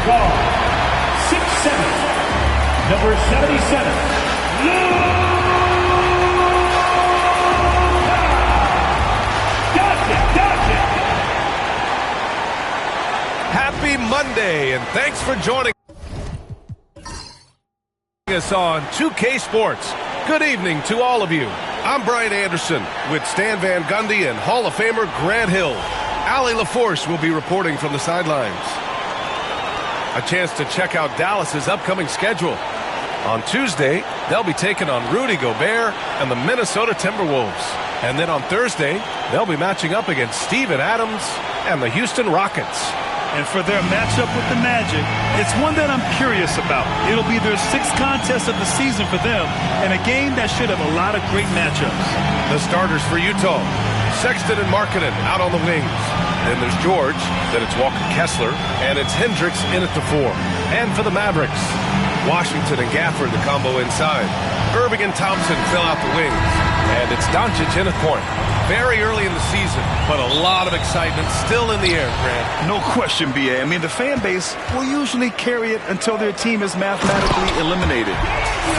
Call 6'7", number 77, Luka Doncic. Happy Monday, and thanks for joining us on 2K Sports. Good evening to all of you. I'm Brian Anderson with Stan Van Gundy and Hall of Famer Grant Hill. Allie LaForce will be reporting from the sidelines. A chance to check out Dallas's upcoming schedule. On Tuesday, they'll be taking on Rudy Gobert and the Minnesota Timberwolves. And then on Thursday, they'll be matching up against Steven Adams and the Houston Rockets. And for their matchup with the Magic, it's one that I'm curious about. It'll be their 6th contest of the season for them, and a game that should have a lot of great matchups. The starters for Utah, Sexton and Markkanen out on the wings. Then there's George, then it's Walker Kessler, and it's Hendricks in at the 4. And for the Mavericks, Washington and Gafford, the combo inside. Irving and Thompson fill out the wings. And it's Doncic in at point. Very early in the season, but a lot of excitement still in the air, Grant. No question, B.A. I mean, the fan base will usually carry it until their team is mathematically eliminated.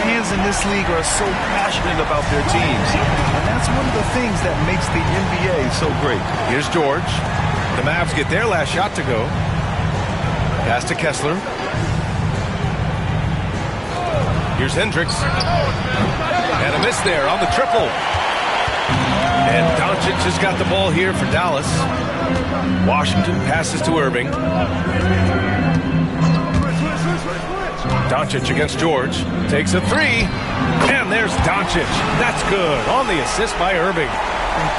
Fans in this league are so passionate about their teams. And that's one of the things that makes the NBA so great. Here's George. The Mavs get their last shot to go. Pass to Kessler. Here's Hendricks. And a miss there on the triple. And Doncic has got the ball here for Dallas. Washington passes to Irving. Doncic against George. Takes a 3. And there's Doncic. That's good on the assist by Irving.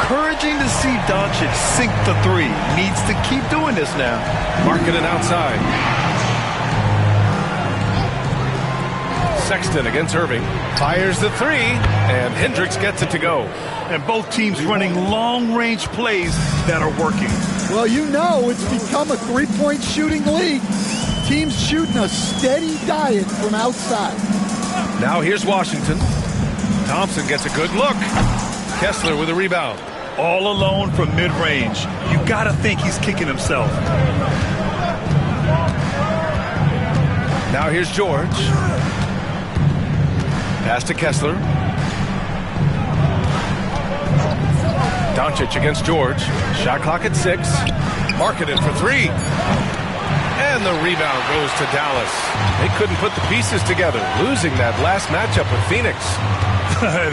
Encouraging to see Doncic sink the 3. Needs to keep doing this now. Markkanen outside. Sexton against Irving. Fires the 3. And Hendricks gets it to go. And both teams running long-range plays that are working. Well, you know it's become a three-point shooting league. Teams shooting a steady diet from outside. Now here's Washington. Thompson gets a good look. Kessler with a rebound. All alone from mid-range. You got to think he's kicking himself. Now here's George. Pass to Kessler. Doncic against George. Shot clock at 6. Markkanen for 3. And the rebound goes to Dallas. They couldn't put the pieces together, losing that last matchup with Phoenix.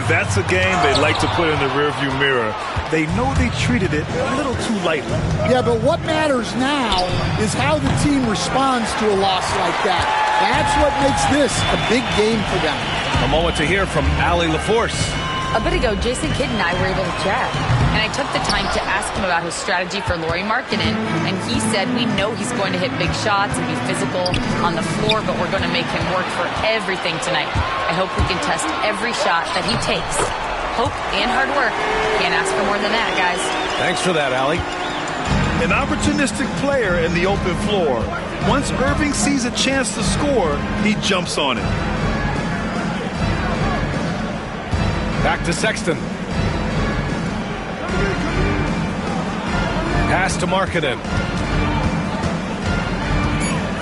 That's a game they like to put in the rearview mirror. They know they treated it a little too lightly. Yeah, but what matters now is how the team responds to a loss like that. That's what makes this a big game for them. A moment to hear from Allie LaForce. A bit ago, Jason Kidd and I were able to chat, and I took the time to ask him about his strategy for Lauri Markkanen, and he said, we know he's going to hit big shots and be physical on the floor, but we're going to make him work for everything tonight. I hope we can test every shot that he takes. Hope and hard work. Can't ask for more than that, guys. Thanks for that, Allie. An opportunistic player in the open floor. Once Irving sees a chance to score, he jumps on it. Back to Sexton. Pass to Markkanen.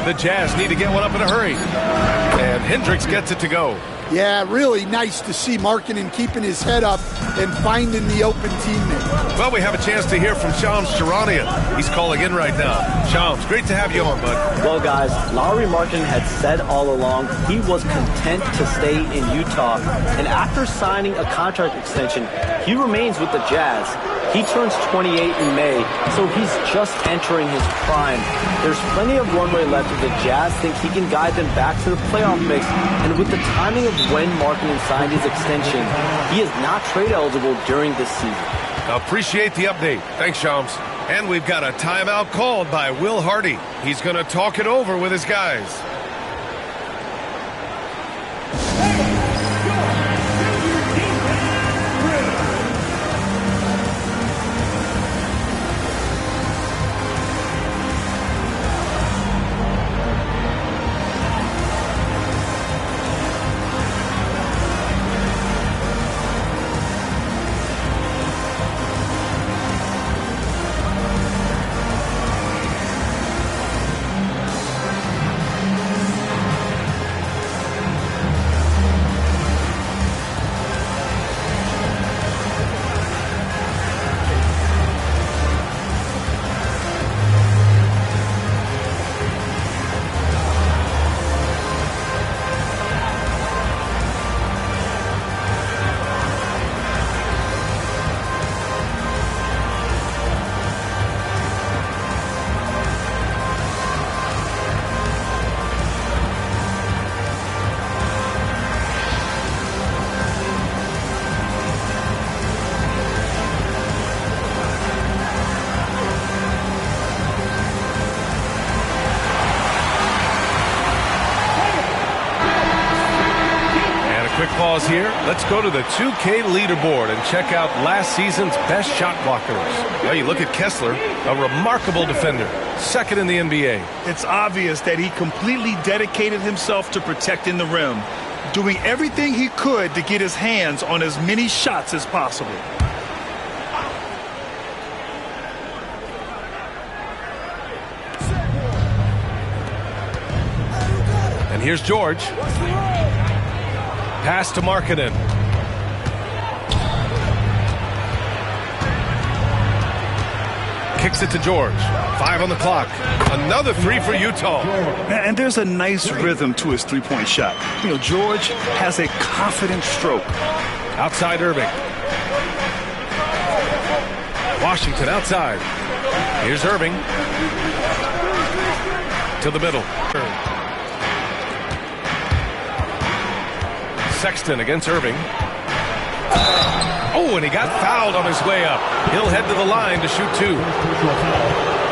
The Jazz need to get one up in a hurry. And Hendricks gets it to go. Yeah, really nice to see Markkanen keeping his head up and finding the open teammate. Well, we have a chance to hear from Shams Charania. He's calling in right now. Shams, great to have you on, bud. Well, guys, Lauri Markkanen had said all along he was content to stay in Utah. And after signing a contract extension, he remains with the Jazz. He turns 28 in May, so he's just entering his prime. There's plenty of runway left if the Jazz think he can guide them back to the playoff mix. And with the timing of when Markkanen signed his extension, he is not trade eligible during this season. Appreciate the update. Thanks, Shams. And we've got a timeout called by Will Hardy. He's going to talk it over with his guys. pause here. Let's go to the 2K leaderboard and check out last season's best shot blockers. Well, you look at Kessler, a remarkable defender, second in the NBA. It's obvious that he completely dedicated himself to protecting the rim, doing everything he could to get his hands on as many shots as possible. And here's George. Pass to Markkanen. Kicks it to George. 5 on the clock. Another 3 for Utah. And there's a nice rhythm to his three-point shot. You know, George has a confident stroke. Outside Irving. Washington outside. Here's Irving. To the middle. Sexton against Irving. Oh, and he got fouled on his way up. He'll head to the line to shoot 2.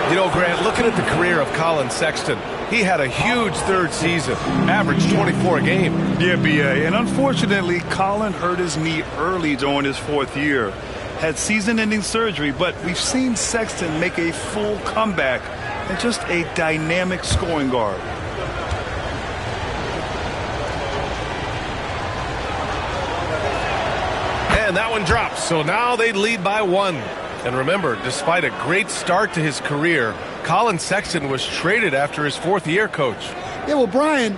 You know, Grant, looking at the career of Colin Sexton, he had a huge third season, averaged 24 a game. Yeah, B.A., and unfortunately, Colin hurt his knee early during his 4th year. Had season-ending surgery, but we've seen Sexton make a full comeback and just a dynamic scoring guard. And that one drops, so now they lead by 1. And remember, despite a great start to his career, Colin Sexton was traded after his 4th year, Coach. Yeah, well, Brian,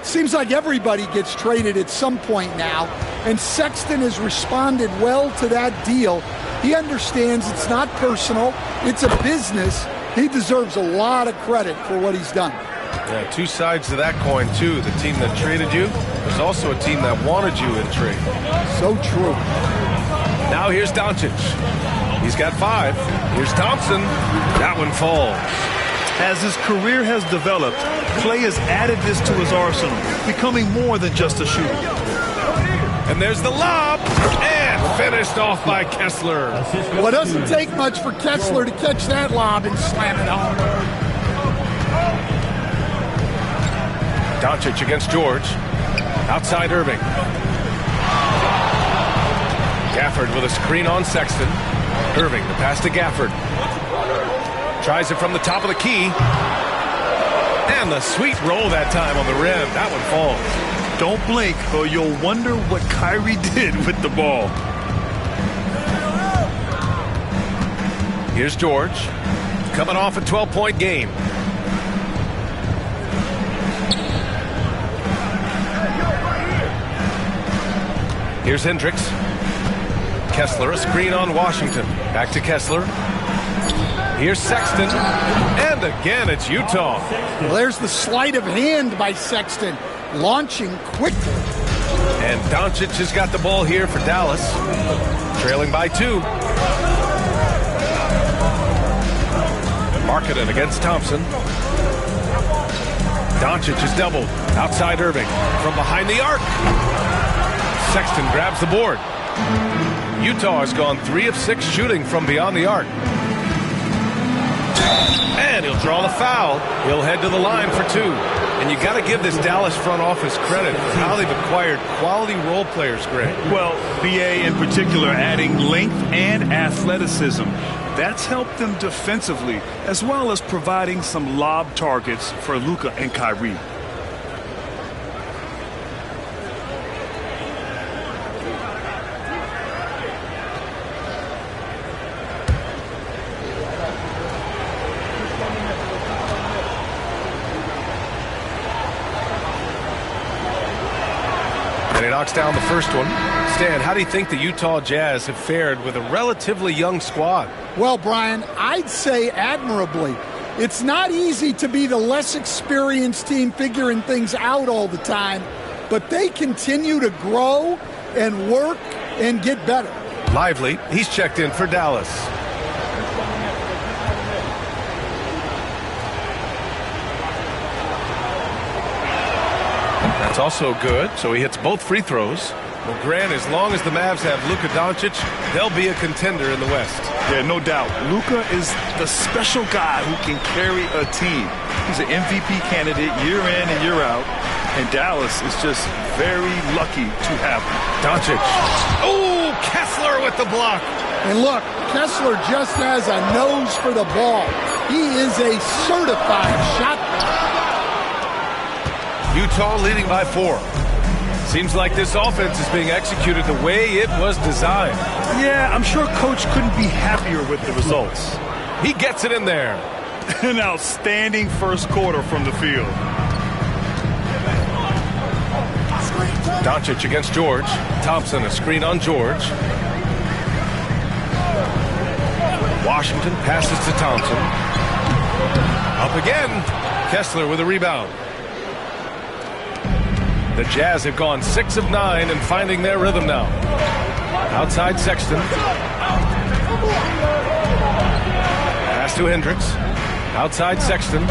seems like everybody gets traded at some point now, and Sexton has responded well to that deal. He understands it's not personal, it's a business. He deserves a lot of credit for what he's done. Yeah, 2 sides to that coin, too. The team that traded you was also a team that wanted you in trade. So true. Now here's Doncic. He's got 5. Here's Thompson. That one falls. As his career has developed, Clay has added this to his arsenal, becoming more than just a shooter. And there's the lob. And finished off by Kessler. Well, it doesn't take much for Kessler to catch that lob and slam it home. Doncic against George. Outside Irving. Gafford with a screen on Sexton. Irving, the pass to Gafford. Tries it from the top of the key. And the sweet roll that time on the rim. That one falls. Don't blink, or you'll wonder what Kyrie did with the ball. Here's George. Coming off a 12-point game. Here's Hendricks. Kessler, a screen on Washington. Back to Kessler. Here's Sexton. And again, it's Utah. Well, there's the sleight of hand by Sexton, launching quickly. And Doncic has got the ball here for Dallas. Trailing by 2. Markkanen against Thompson. Doncic is doubled. Outside Irving. From behind the arc. Sexton grabs the board. Utah has gone 3 of 6 shooting from beyond the arc. And he'll draw the foul. He'll head to the line for 2. And you got to give this Dallas front office credit for how they've acquired quality role players, Greg. Well, BA in particular adding length and athleticism. That's helped them defensively, as well as providing some lob targets for Luka and Kyrie. And he knocks down the first one. Stan, how do you think the Utah Jazz have fared with a relatively young squad? Well, Brian, I'd say admirably. It's not easy to be the less experienced team figuring things out all the time, but they continue to grow and work and get better. Lively, he's checked in for Dallas. That's also good, so he hits both free throws. Well, Grant, as long as the Mavs have Luka Doncic, they'll be a contender in the West. Yeah, no doubt. Luka is the special guy who can carry a team. He's an MVP candidate year in and year out. And Dallas is just very lucky to have him. Doncic. Oh, Kessler with the block. And look, Kessler just has a nose for the ball. He is a certified shot blocker. Utah leading by 4. Seems like this offense is being executed the way it was designed. Yeah, I'm sure Coach couldn't be happier with the results. He gets it in there. An outstanding first quarter from the field. Doncic against George. Thompson, a screen on George. Washington passes to Thompson. Up again. Kessler with a rebound. The Jazz have gone 6 of 9 and finding their rhythm now. Outside Sexton. Pass to Hendricks. Outside Sexton.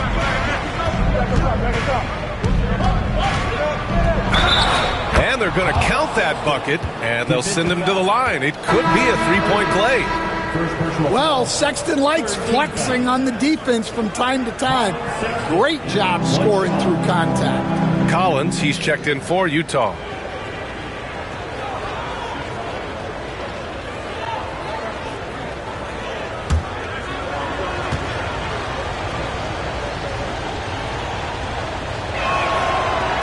And they're going to count that bucket, and they'll send him to the line. It could be a three-point play. Well, Sexton likes flexing on the defense from time to time. Great job scoring through contact. Collins, he's checked in for Utah.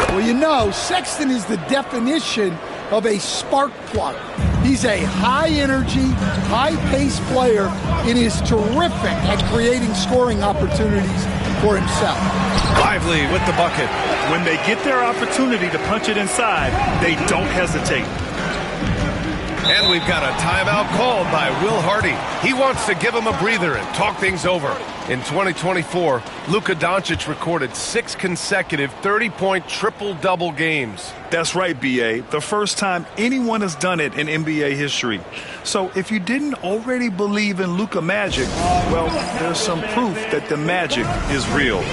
Well, you know, Sexton is the definition of a spark plug. He's a high-energy, high-paced player and is terrific at creating scoring opportunities for himself. Lively with the bucket. When they get their opportunity to punch it inside, they don't hesitate. And we've got a timeout called by Will Hardy. He wants to give him a breather and talk things over. In 2024, Luka Doncic recorded 6 consecutive 30-point triple-double games. That's right, B.A. The first time anyone has done it in NBA history. So if you didn't already believe in Luka magic, well, there's some proof that the magic is real.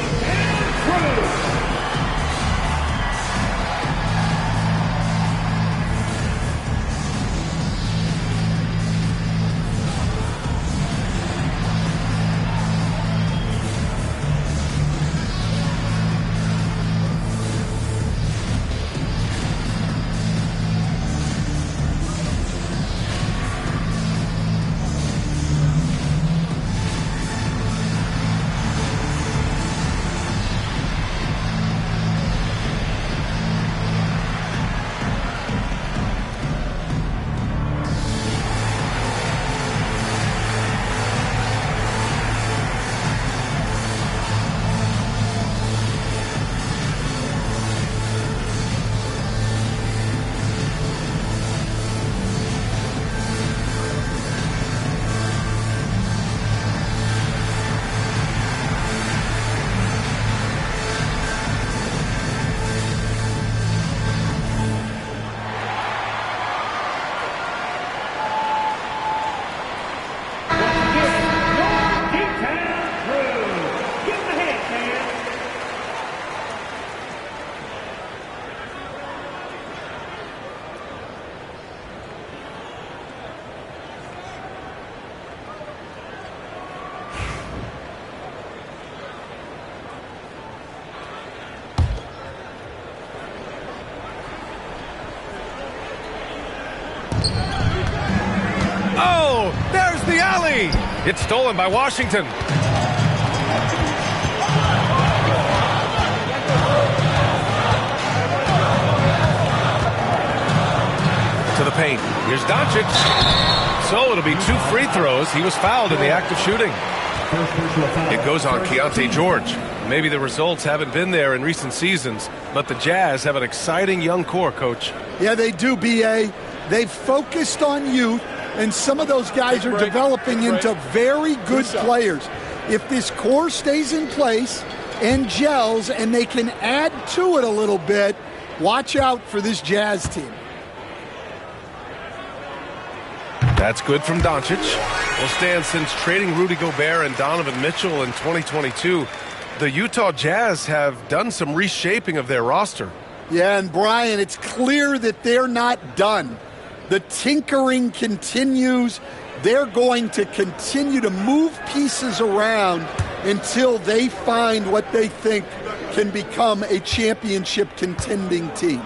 Oh, there's the alley. It's stolen by Washington. To the paint. Here's Doncic. So it'll be 2 free throws. He was fouled in the act of shooting. It goes on Keontae George. Maybe the results haven't been there in recent seasons, but the Jazz have an exciting young core, Coach. Yeah, they do, B.A. They've focused on youth, and some of those guys are developing into very good players. If this core stays in place and gels and they can add to it a little bit, watch out for this Jazz team. That's good from Doncic. Well, Stan, since trading Rudy Gobert and Donovan Mitchell in 2022, the Utah Jazz have done some reshaping of their roster. Yeah, and Brian, it's clear that they're not done. The tinkering continues. They're going to continue to move pieces around until they find what they think can become a championship contending team.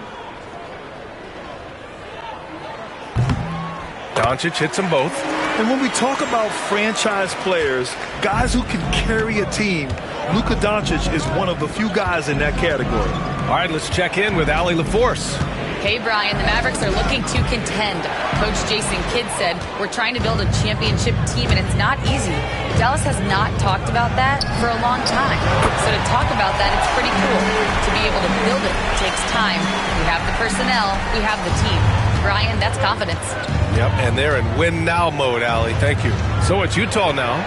Doncic hits them both. And when we talk about franchise players, guys who can carry a team, Luka Doncic is one of the few guys in that category. All right, let's check in with Allie LaForce. Hey, Brian, the Mavericks are looking to contend. Coach Jason Kidd said, we're trying to build a championship team, and it's not easy. Dallas has not talked about that for a long time. So to talk about that, it's pretty cool. To be able to build it takes time. We have the personnel. We have the team. Brian, that's confidence. Yep, and they're in win-now mode, Allie. Thank you. So it's Utah now,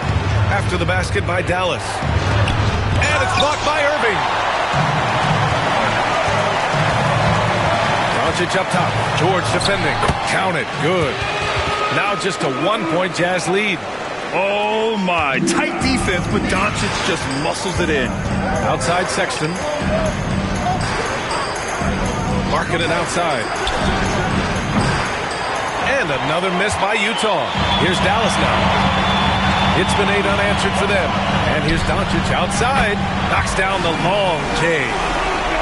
after the basket by Dallas. And it's blocked by Irving. Doncic up top. George defending. Count it. Good. Now just a 1-point Jazz lead. Oh, my. Tight defense, but Doncic just muscles it in. Outside Sexton. Markkanen outside. And another miss by Utah. Here's Dallas now. It's been 8 unanswered for them. And here's Doncic outside. Knocks down the long J.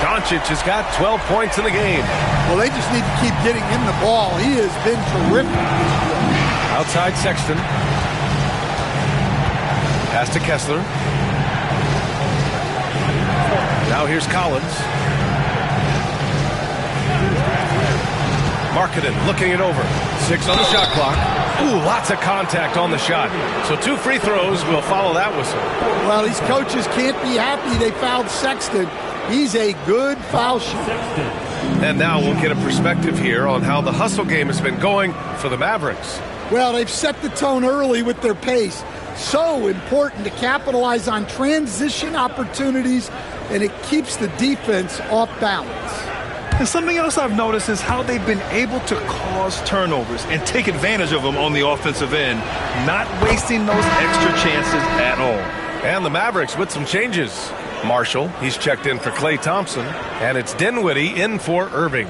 Doncic has got 12 points in the game. Well, they just need to keep getting him the ball. He has been terrific. Outside Sexton. Pass to Kessler. Now here's Collins. Markkanen looking it over. 6 on the shot clock. Ooh, lots of contact on the shot. So 2 free throws will follow that whistle. Well, these coaches can't be happy they fouled Sexton. He's a good foul shooter. And now we'll get a perspective here on how the hustle game has been going for the Mavericks. Well, they've set the tone early with their pace. So important to capitalize on transition opportunities, and it keeps the defense off balance. And something else I've noticed is how they've been able to cause turnovers and take advantage of them on the offensive end, not wasting those extra chances at all. And the Mavericks with some changes. Marshall, he's checked in for Klay Thompson, and it's Dinwiddie in for Irving.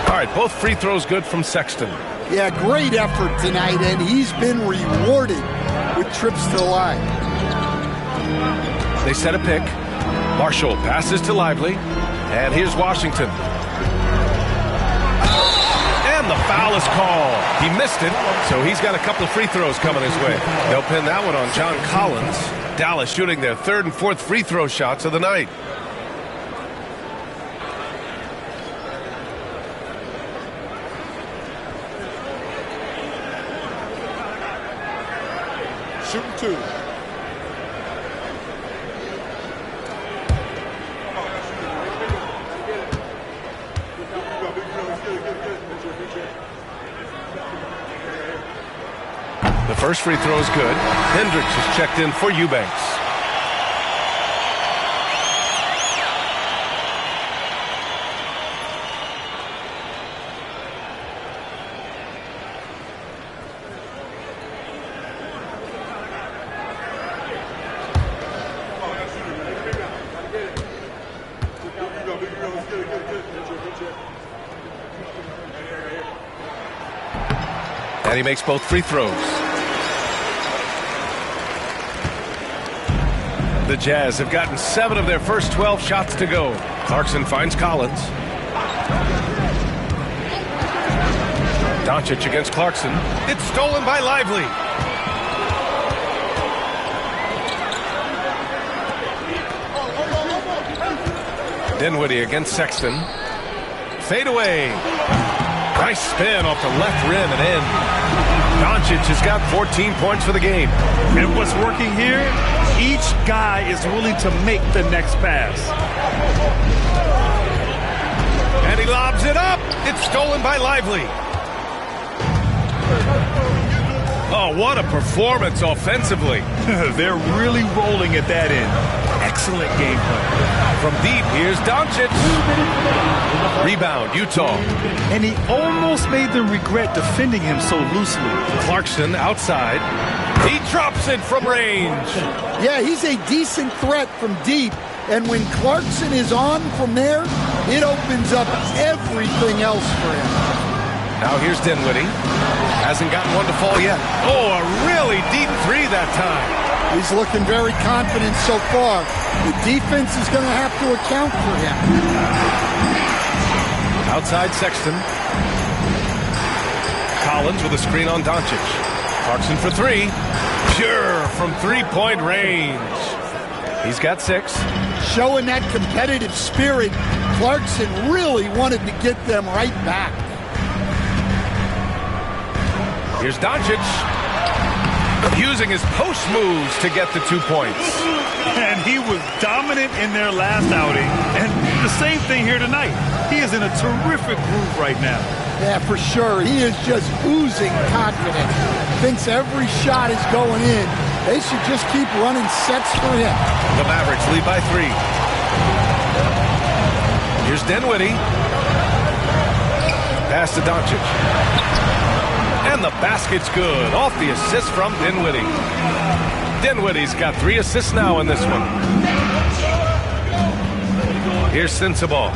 All right, both free throws good from Sexton. Yeah, great effort tonight, and he's been rewarded with trips to the line. They set a pick. Marshall passes to Lively, and here's Washington. And the foul is called. He missed it, so he's got a couple of free throws coming his way. They'll pin that one on John Collins. Dallas shooting their 3rd and 4th free throw shots of the night. Shooting 2. The first free throw is good. Hendricks is checked in for Eubanks. And he makes both free throws. The Jazz have gotten 7 of their first 12 shots to go. Clarkson finds Collins. Doncic against Clarkson. It's stolen by Lively. Dinwiddie against Sexton. Fade away. Nice spin off the left rim and in. Doncic has got 14 points for the game. And what's working here? Each guy is willing to make the next pass. And he lobs it up. It's stolen by Lively. Oh, what a performance offensively. They're really rolling at that end. Excellent game plan. From deep, here's Doncic. Rebound, Utah. And he almost made them regret defending him so loosely. Clarkson outside. He drops it from range. Yeah, he's a decent threat from deep, And when Clarkson is on from there, it opens up everything else for him. Now here's Dinwiddie. Hasn't gotten one to fall yet. Oh, a really deep three that time. He's looking very confident so far. The defense is going to have to account for him. Outside Sexton. Collins with a screen on Doncic. Clarkson for three. Pure from three-point range. He's got 6. Showing that competitive spirit, Clarkson really wanted to get them right back. Here's Doncic. Using his post moves to get the 2 points. And he was dominant in their last outing. And the same thing here tonight. He is in a terrific groove right now. Yeah, for sure. He is just oozing confidence. Thinks every shot is going in. They should just keep running sets for him. The Mavericks lead by 3. Here's Dinwiddie. Pass to Doncic. And the basket's good. Off the assist from Dinwiddie. Dinwiddie's got 3 assists now in this one. Here's Sensabaugh.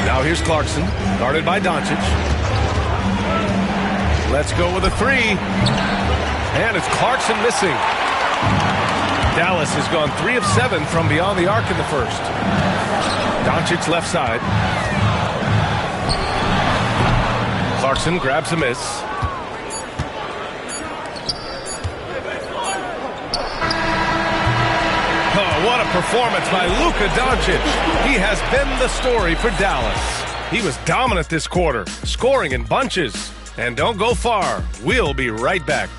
Now here's Clarkson, guarded by Doncic. Let's go with a 3. And it's Clarkson missing. Dallas has gone 3 of 7 from beyond the arc in the first. Doncic left side. Clarkson grabs a miss. Oh, what a performance by Luka Doncic. He has been the story for Dallas. He was dominant this quarter, scoring in bunches. And don't go far. We'll be right back.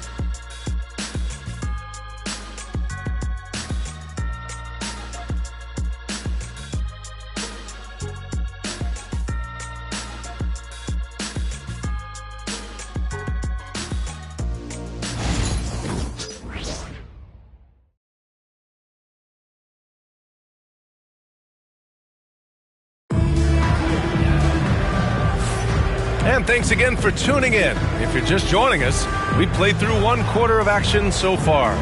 And thanks again for tuning in. If you're just joining us, we played through 1 quarter of action so far.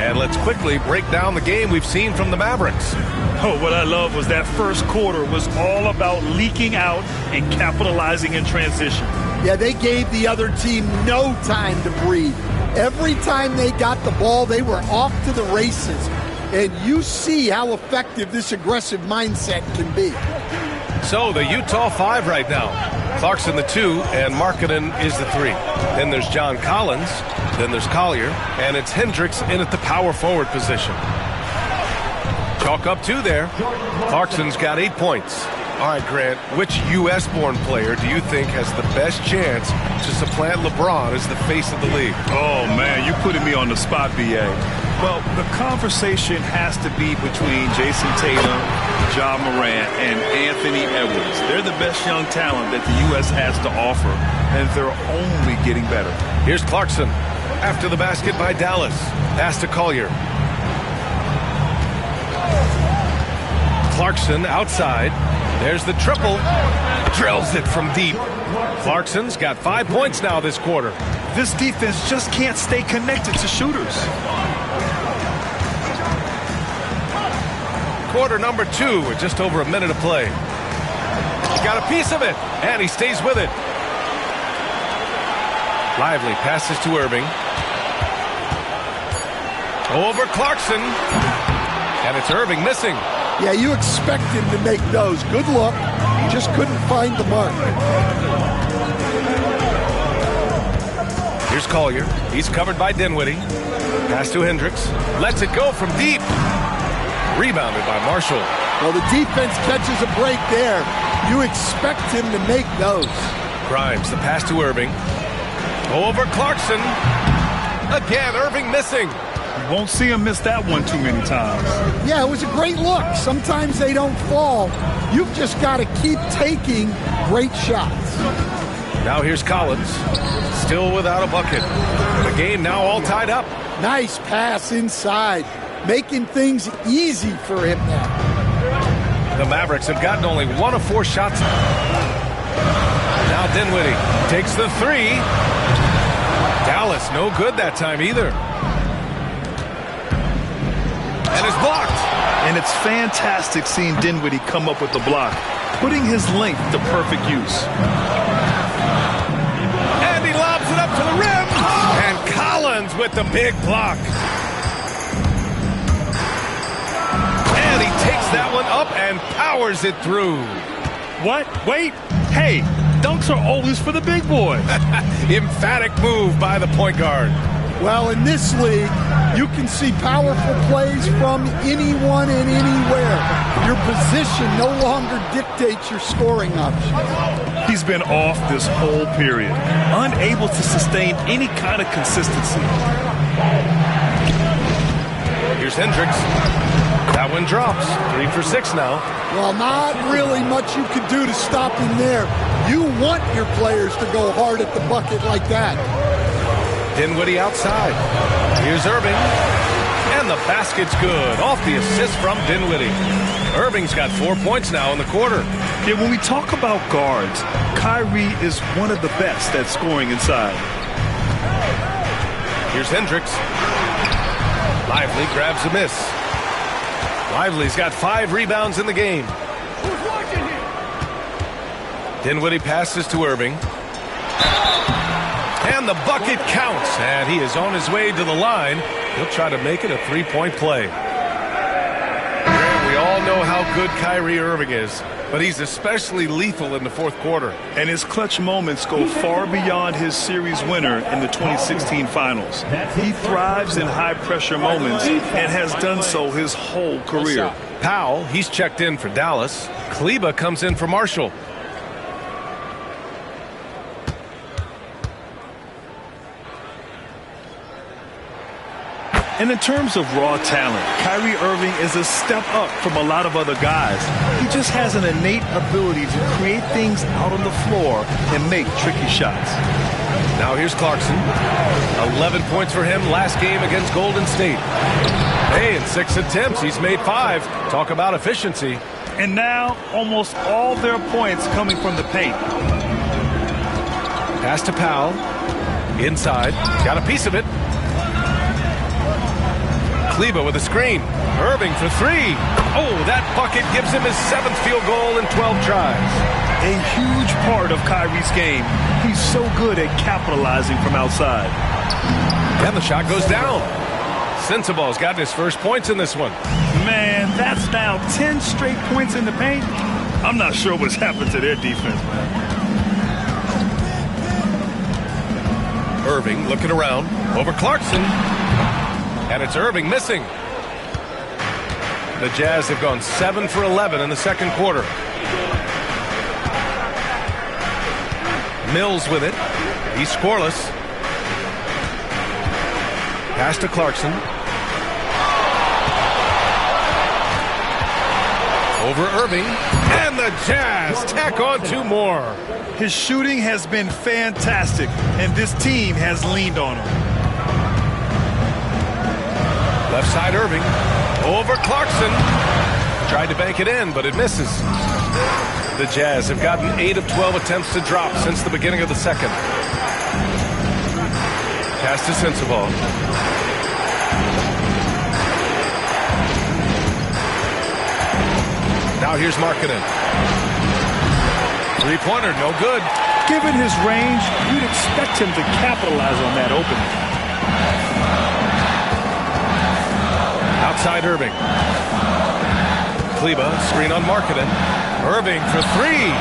And let's quickly break down the game we've seen from the Mavericks. Oh, what I love was that first quarter was all about leaking out and capitalizing in transition. Yeah, they gave the other team no time to breathe. Every time they got the ball, they were off to the races. And you see how effective this aggressive mindset can be. So the Utah 5 right now. Clarkson the 2, and Markkanen is the 3. Then there's John Collins, then there's Collier, and it's Hendricks in at the power forward position. Chalk up 2 there. Clarkson's got 8 points. All right, Grant, which U.S.-born player do you think has the best chance to supplant LeBron as the face of the league? Oh, man, you're putting me on the spot, B.A. Well, the conversation has to be between Jason Tatum, John Morant, and Anthony Edwards. They're the best young talent that the U.S. has to offer, and they're only getting better. Here's Clarkson. After the basket by Dallas. Pass to Collier. Clarkson outside. There's the triple. Drills it from deep. Clarkson's got 5 points now this quarter. This defense just can't stay connected to shooters. Quarter number 2 with just over a minute of play. He got a piece of it, and he stays with it. Lively passes to Irving. Over Clarkson. And it's Irving missing. Yeah, you expect him to make those. Good look. Just couldn't find the mark. Here's Collier. He's covered by Dinwiddie. Pass to Hendricks. Lets it go from deep. Rebounded by Marshall. Well, the defense catches a break there. You expect him to make those. Grimes, the pass to Irving. Over Clarkson. Again, Irving missing. You won't see him miss that one too many times. Yeah, it was a great look. Sometimes they don't fall. You've just got to keep taking great shots. Now here's Collins. Still without a bucket. The game now all tied up. Nice pass inside. Making things easy for him now. The Mavericks have gotten only 1 of 4 shots. Now Dinwiddie takes the 3. Dallas, no good that time either. And it's blocked. And it's fantastic seeing Dinwiddie come up with the block, putting his length to perfect use. And he lobs it up to the rim. And Collins with the big block. And he takes that one up and powers it through. What? Wait. Hey, dunks are always for the big boy. Emphatic move by the point guard. Well, in this league, you can see powerful plays from anyone and anywhere. Your position no longer dictates your scoring options. He's been off this whole period, unable to sustain any kind of consistency. Here's Hendricks. That one drops. 3 for 6 now. Well, not really much you can do to stop him there. You want your players to go hard at the bucket like that. Dinwiddie outside. Here's Irving. And the basket's good. Off the assist from Dinwiddie. Irving's got 4 points now in the quarter. Yeah, when we talk about guards, Kyrie is one of the best at scoring inside. Here's Hendricks. Lively grabs a miss. Lively's got 5 rebounds in the game. Dinwiddie passes to Irving. And the bucket counts. And he is on his way to the line. He'll try to make it a 3-point play. We all know how good Kyrie Irving is, but he's especially lethal in the fourth quarter. And his clutch moments go far beyond his series winner in the 2016 finals. He thrives in high-pressure moments and has done so his whole career. Powell, he's checked in for Dallas. Kleba comes in for Marshall. And in terms of raw talent, Kyrie Irving is a step up from a lot of other guys. He just has an innate ability to create things out on the floor and make tricky shots. Now here's Clarkson. 11 points for him last game against Golden State. Hey, in 6 attempts, he's made 5. Talk about efficiency. And now almost all their points coming from the paint. Pass to Powell. Inside. Got a piece of it. Kleba with a screen. Irving for 3. Oh, that bucket gives him his 7th field goal in 12 tries. A huge part of Kyrie's game. He's so good at capitalizing from outside. And the shot goes down. Sensabaugh's got his first points in this one. Man, that's now 10 straight points in the paint. I'm not sure what's happened to their defense, man. Irving looking around. Over Clarkson. And it's Irving missing. The Jazz have gone 7 for 11 in the second quarter. Mills with it. He's scoreless. Pass to Clarkson. Over Irving. And the Jazz tack on 2 more. His shooting has been fantastic, and this team has leaned on him. Left side Irving. Over Clarkson. Tried to bank it in, but it misses. The Jazz have gotten 8 of 12 attempts to drop since the beginning of the second. Pass to Sensabaugh. Now here's Markkanen. 3-pointer, no good. Given his range, you'd expect him to capitalize on that opening. Outside Irving. Kleba, screen on Markkanen. Irving for 3.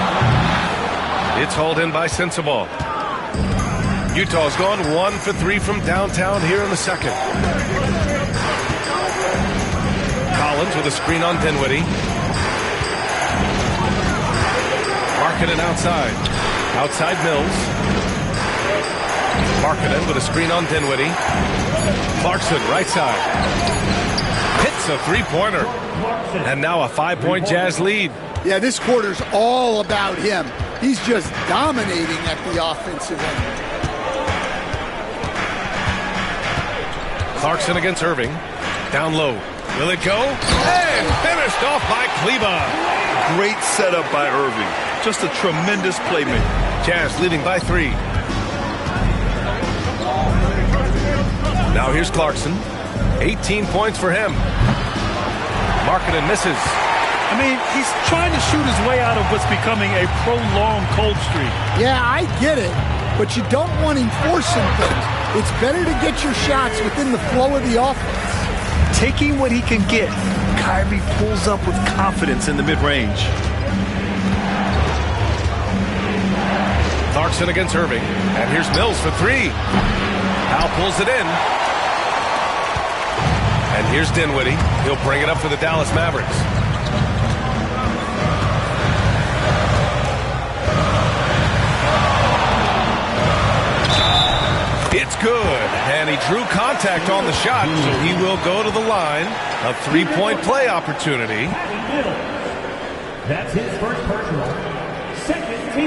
It's hauled in by Sensabaugh. Utah's gone 1 for 3 from downtown here in the second. Collins with a screen on Dinwiddie. Markkanen outside. Outside Mills. Markkanen with a screen on Dinwiddie. Clarkson right side. Hits a 3-pointer. And now a 5-point Jazz lead. Yeah, this quarter's all about him. He's just dominating at the offensive end. Clarkson against Irving. Down low. Will it go? And finished off by Kleba. Great setup by Irving. Just a tremendous playmaker. Jazz leading by 3. Now here's Clarkson. 18 points for him. Markkanen misses. I mean, he's trying to shoot his way out of what's becoming a prolonged cold streak. Yeah, I get it, but you don't want him forcing things. It's better to get your shots within the flow of the offense. Taking what he can get, Kyrie pulls up with confidence in the mid-range. Clarkson against Irving. And here's Mills for three. Powell pulls it in. And here's Dinwiddie. He'll bring it up for the Dallas Mavericks. It's good. And he drew contact on the shot, so he will go to the line. A three-point play opportunity. That's his first personal.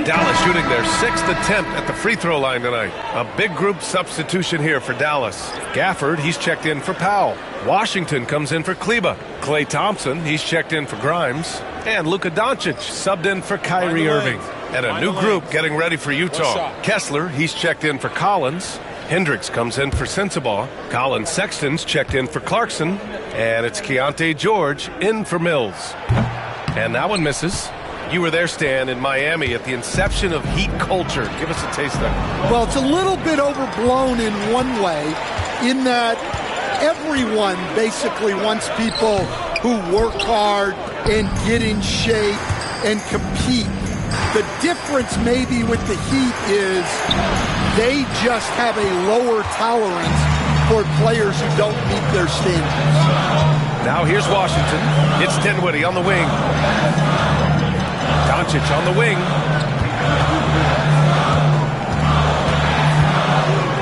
Dallas shooting their 6th attempt at the free throw line tonight. A big group substitution here for Dallas. Gafford, he's checked in for Powell. Washington comes in for Kleba. Klay Thompson, he's checked in for Grimes. And Luka Doncic subbed in for Kyrie Irving. And a new group getting ready for Utah. Kessler, he's checked in for Collins. Hendricks comes in for Sensabaugh. Colin Sexton's checked in for Clarkson. And it's Keontae George in for Mills. And that one misses. You were there, Stan, in Miami at the inception of heat culture. Give us a taste of it. Well, it's a little bit overblown in one way, in that everyone basically wants people who work hard and get in shape and compete. The difference maybe with the Heat is they just have a lower tolerance for players who don't meet their standards. Now here's Washington. It's Dinwiddie on the wing. Doncic on the wing.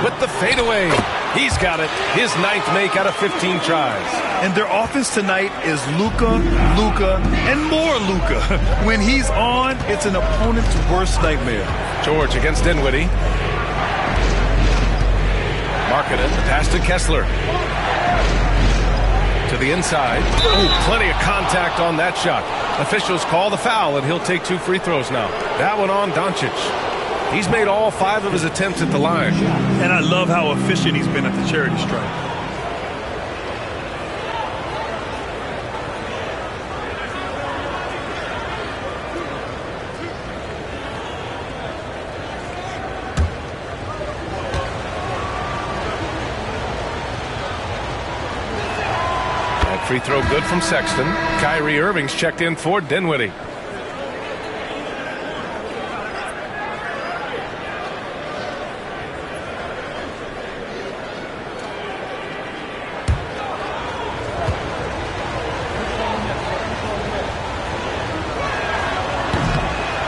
With the fadeaway. He's got it. His 9th make out of 15 tries. And their offense tonight is Luka, and more Luka. When he's on, it's an opponent's worst nightmare. George against Dinwiddie. Markkanen, the pass to Kessler. To the inside. Ooh, plenty of contact on that shot. Officials call the foul, and he'll take 2 free throws now. That one on Doncic. He's made all 5 of his attempts at the line. And I love how efficient he's been at the charity stripe. Free throw good from Sexton. Kyrie Irving's checked in for Dinwiddie.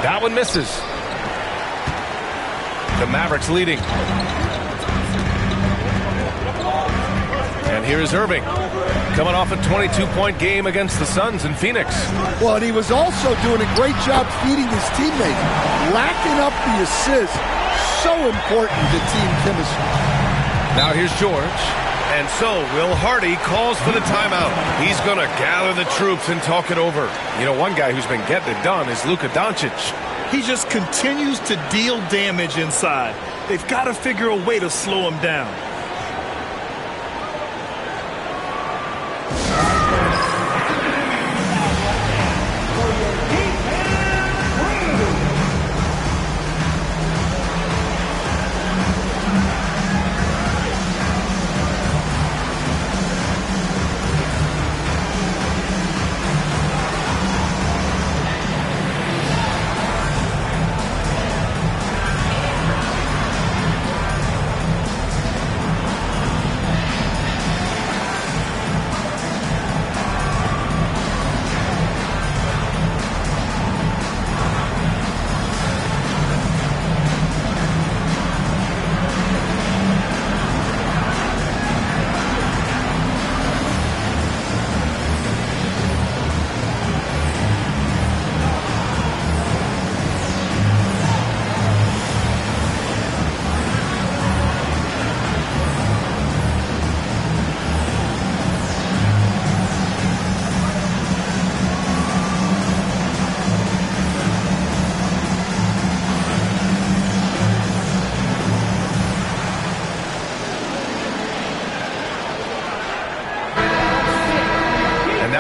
That one misses. The Mavericks leading. And here is Irving. Coming off a 22-point game against the Suns in Phoenix. Well, and he was also doing a great job feeding his teammates, racking up the assists. So important to team chemistry. Now here's George. And so Will Hardy calls for the timeout. He's going to gather the troops and talk it over. You know, one guy who's been getting it done is Luka Doncic. He just continues to deal damage inside. They've got to figure a way to slow him down.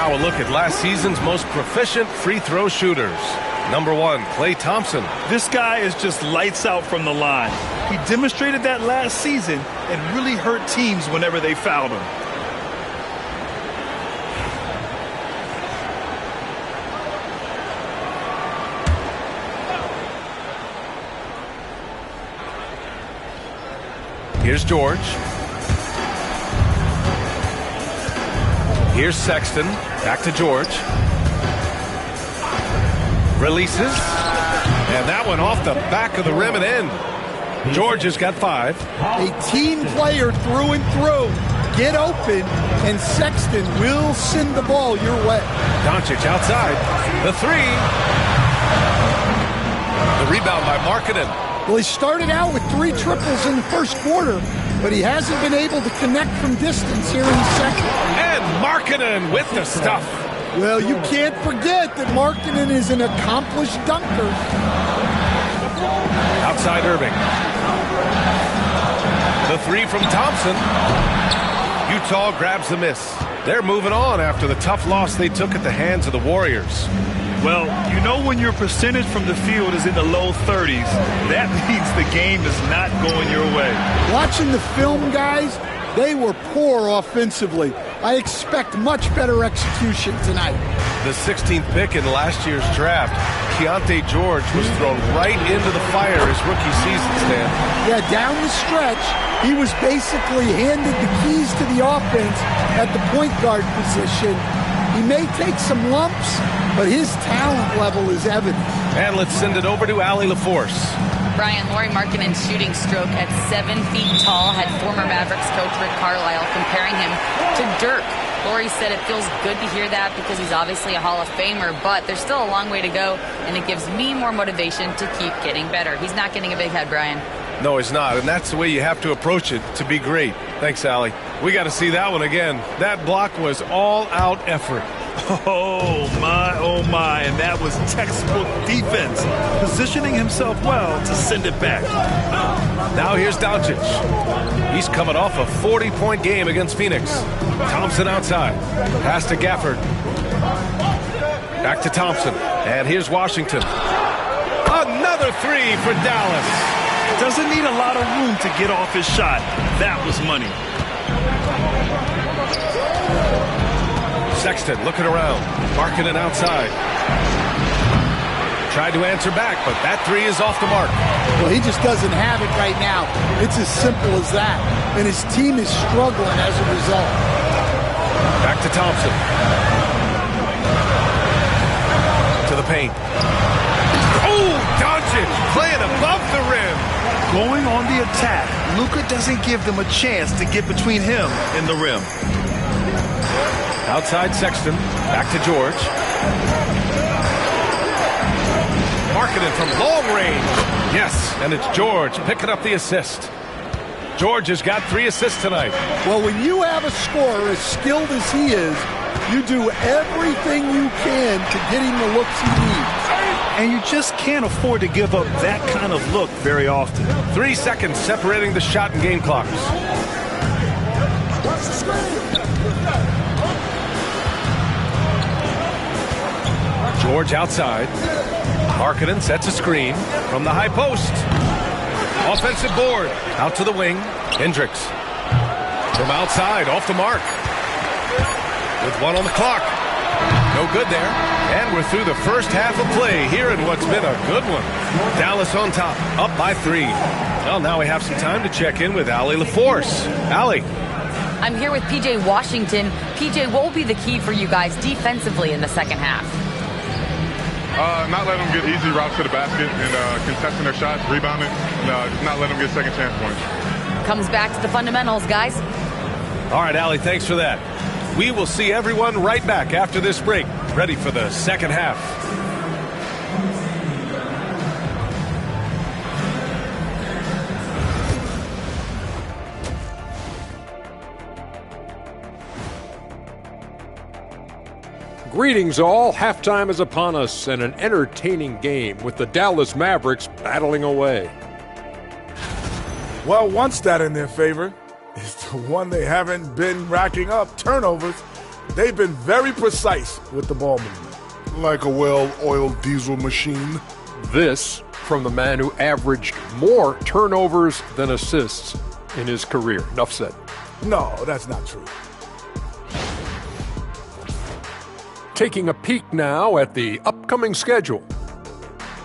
Now a look at last season's most proficient free throw shooters. Number 1, Klay Thompson. This guy is just lights out from the line. He demonstrated that last season and really hurt teams whenever they fouled him. Here's George. Here's Sexton. Back to George. Releases. And that one off the back of the rim and in. George has got 5. A team player through and through. Get open, and Sexton will send the ball your way. Doncic outside. The 3. The rebound by Markkanen. Well, he started out with 3 triples in the first quarter, but he hasn't been able to connect from distance here in the second. And Markkanen with the stuff. Well, you can't forget that Markkanen is an accomplished dunker. Outside Irving. The 3 from Thompson. Utah grabs the miss. They're moving on after the tough loss they took at the hands of the Warriors. Well, you know when your percentage from the field is in the low 30s, that means the game is not going your way. Watching the film, guys, they were poor offensively. I expect much better execution tonight. The 16th pick in last year's draft, Keontae George was thrown right into the fire his rookie season, Stan. Yeah, down the stretch, he was basically handed the keys to the offense at the point guard position. He may take some lumps, but his talent level is evident. And let's send it over to Allie LaForce. Brian, Lauri Markkanen's shooting stroke at 7 feet tall had former Mavericks coach Rick Carlisle comparing him to Dirk. Lauri said it feels good to hear that because he's obviously a Hall of Famer, but there's still a long way to go, and it gives me more motivation to keep getting better. He's not getting a big head, Brian. No, he's not, and that's the way you have to approach it to be great. Thanks, Allie. We got to see that one again. That block was all-out effort. Oh, my, and that was textbook defense, positioning himself well to send it back. Now here's Doncic. He's coming off a 40-point game against Phoenix. Thompson outside. Pass to Gafford. Back to Thompson. And here's Washington. Another 3 for Dallas. Doesn't need a lot of room to get off his shot. That was money. Sexton looking around. Markkanen outside. Tried to answer back, but that 3 is off the mark. Well, he just doesn't have it right now. It's as simple as that. And his team is struggling as a result. Back to Thompson. To the paint. Oh, Doncic playing above the rim. Going on the attack, Luka doesn't give them a chance to get between him and the rim. Outside Sexton. Back to George. Markkanen from long range. Yes, and it's George picking up the assist. George has got 3 assists tonight. Well, when you have a scorer as skilled as he is, you do everything you can to get him the looks he needs. And you just can't afford to give up that kind of look very often. 3 seconds separating the shot and game clocks. George outside. Markkanen sets a screen from the high post. Offensive board. Out to the wing. Hendricks. From outside. Off the mark. With 1 on the clock. No good there. And we're through the first half of play here in what's been a good one. Dallas on top. Up by 3. Well, now we have some time to check in with Allie LaForce. Allie. I'm here with P.J. Washington. P.J., what will be the key for you guys defensively in the second half? Not letting them get easy routes to the basket and contesting their shots, rebounding, and just not letting them get second chance points. Comes back to the fundamentals, guys. All right, Allie, thanks for that. We will see everyone right back after this break, ready for the second half. Greetings all. Halftime is upon us and an entertaining game with the Dallas Mavericks battling away. Well, one stat in their favor is the one they haven't been racking up, turnovers. They've been very precise with the ball movement. Like a well-oiled diesel machine. This from the man who averaged more turnovers than assists in his career. Enough said. No, that's not true. Taking a peek now at the upcoming schedule.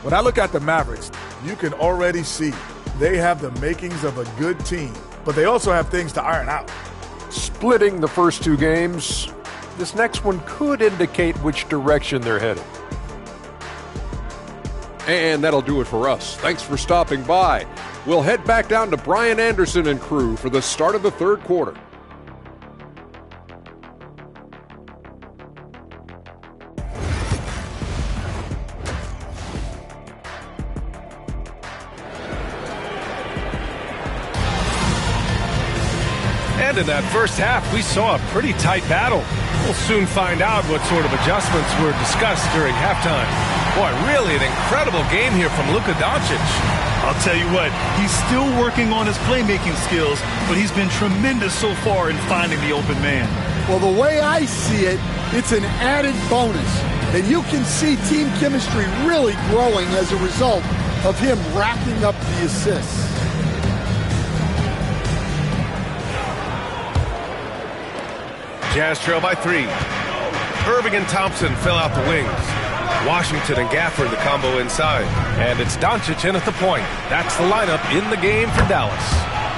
When I look at the Mavericks, you can already see they have the makings of a good team, but they also have things to iron out. Splitting the first two games, this next one could indicate which direction they're headed. And that'll do it for us. Thanks for stopping by. We'll head back down to Brian Anderson and crew for the start of the third quarter. And in that first half, we saw a pretty tight battle. We'll soon find out what sort of adjustments were discussed during halftime. Boy, really an incredible game here from Luka Doncic. I'll tell you what, he's still working on his playmaking skills, but he's been tremendous so far in finding the open man. Well, the way I see it, it's an added bonus. And you can see team chemistry really growing as a result of him racking up the assists. Jazz trail by 3. Irving and Thompson fill out the wings. Washington and Gafford the combo inside. And it's Doncic in at the point. That's the lineup in the game for Dallas.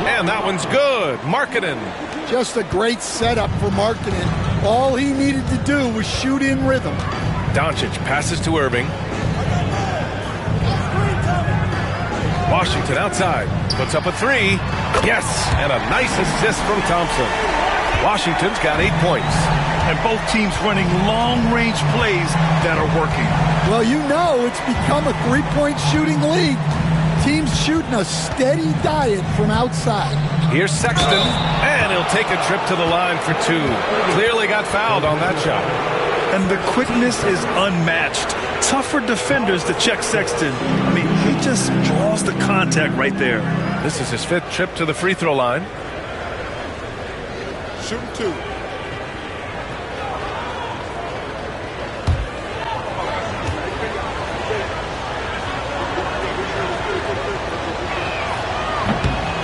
And that one's good. Markkanen. Just a great setup for Markkanen. All he needed to do was shoot in rhythm. Doncic passes to Irving. Washington outside. Puts up a 3. Yes! And a nice assist from Thompson. Washington's got 8 points. And both teams running long-range plays that are working. Well, you know it's become a three-point shooting league. Teams shooting a steady diet from outside. Here's Sexton, and he'll take a trip to the line for 2. Clearly got fouled on that shot. And the quickness is unmatched. Tough for defenders to check Sexton. I mean, he just draws the contact right there. This is his 5th trip to the free throw line. Shooting 2.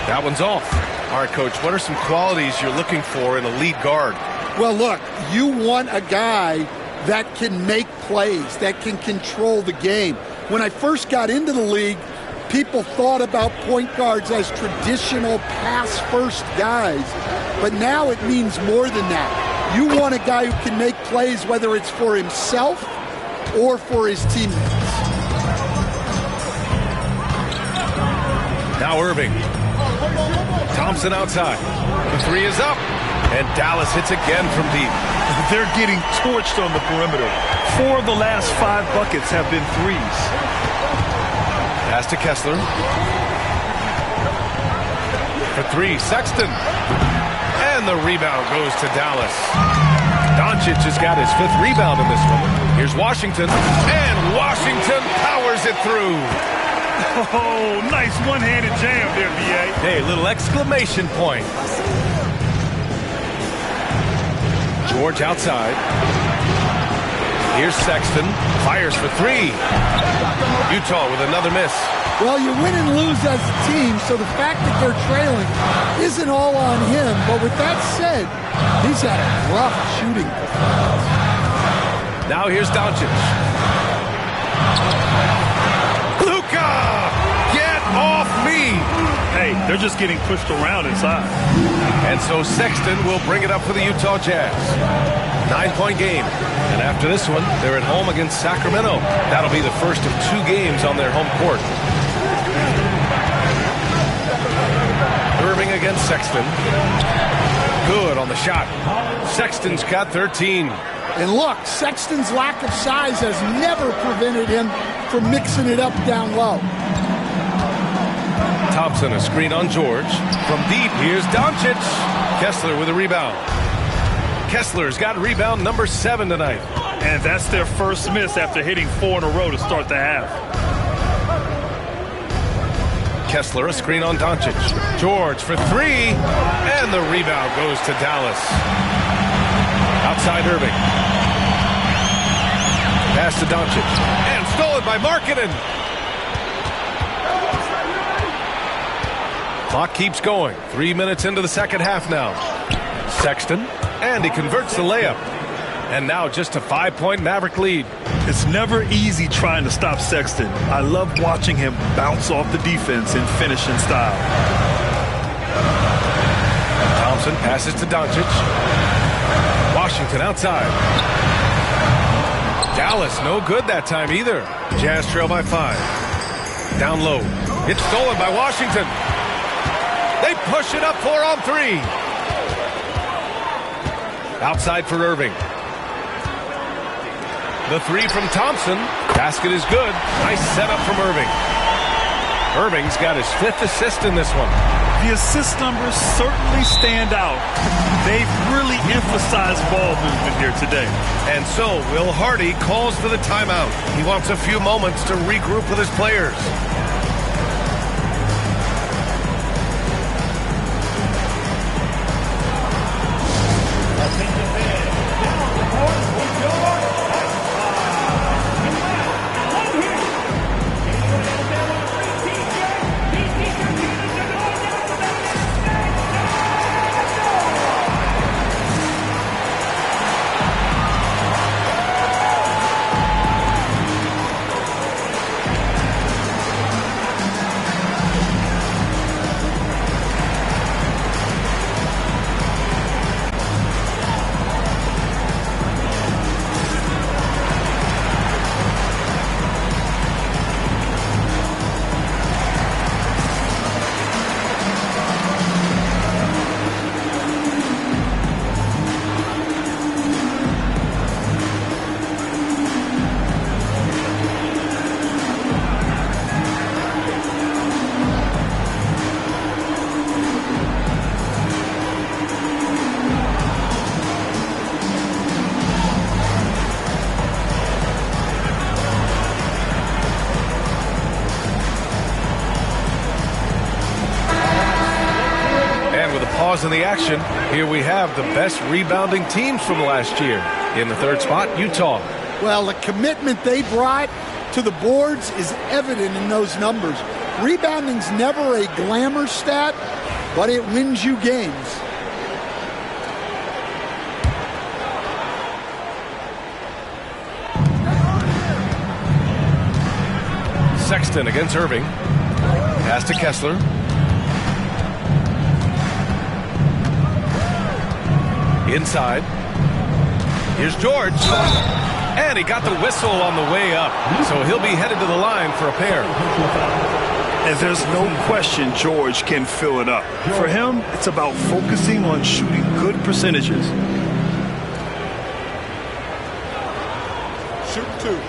That one's off. All right, Coach, what are some qualities you're looking for in a lead guard? Well, look, you want a guy that can make plays, that can control the game. When I first got into the league, people thought about point guards as traditional pass-first guys, but now it means more than that. You want a guy who can make plays, whether it's for himself or for his teammates. Now Irving. Thompson outside. The 3 is up, and Dallas hits again from deep. They're getting torched on the perimeter. 4 of the last 5 buckets have been threes. Pass to Kessler. For 3, Sexton. And the rebound goes to Dallas. Doncic has got his 5th rebound in this one. Here's Washington. And Washington powers it through. Oh, nice one-handed jam there, B.A. Hey, little exclamation point. George outside. Here's Sexton. Fires for 3. Utah with another miss. Well, you win and lose as a team, so the fact that they're trailing isn't all on him. But with that said, he's had a rough shooting performance. Now here's Doncic. Luka! Get off me! Hey, they're just getting pushed around inside. And so Sexton will bring it up for the Utah Jazz. 9-point game. And after this one, they're at home against Sacramento. That'll be the first of 2 games on their home court. Irving against Sexton. Good on the shot. Sexton's got 13. And look, Sexton's lack of size has never prevented him from mixing it up down low. Thompson a screen on George. From deep, here's Doncic. Kessler with a rebound. Kessler's got rebound number 7 tonight. And that's their first miss after hitting 4 in a row to start the half. Kessler a screen on Doncic. George for 3. And the rebound goes to Dallas. Outside Irving. Pass to Doncic. And stolen by Markkanen. Clock keeps going. 3 minutes into the second half now. Sexton. And he converts the layup. And now just a 5-point Maverick lead. It's never easy trying to stop Sexton. I love watching him bounce off the defense and finish in style. Thompson passes to Doncic. Washington outside. Dallas no good that time either. Jazz trail by 5. Down low. It's stolen by Washington. They push it up 4 on 3. Outside for Irving. The 3 from Thompson. Basket is good. Nice setup from Irving. Irving's got his 5th assist in this one. The assist numbers certainly stand out. They've really emphasized ball movement here today. And so Will Hardy calls for the timeout. He wants a few moments to regroup with his players. In the action, here we have the best rebounding teams from last year. In the 3rd spot, Utah. Well, the commitment they brought to the boards is evident in those numbers. Rebounding's never a glamour stat, but it wins you games. Sexton against Irving. Pass to Kessler. Inside. Here's George. And he got the whistle on the way up. So he'll be headed to the line for a pair. And there's no question George can fill it up. For him, it's about focusing on shooting good percentages. Shoot 2.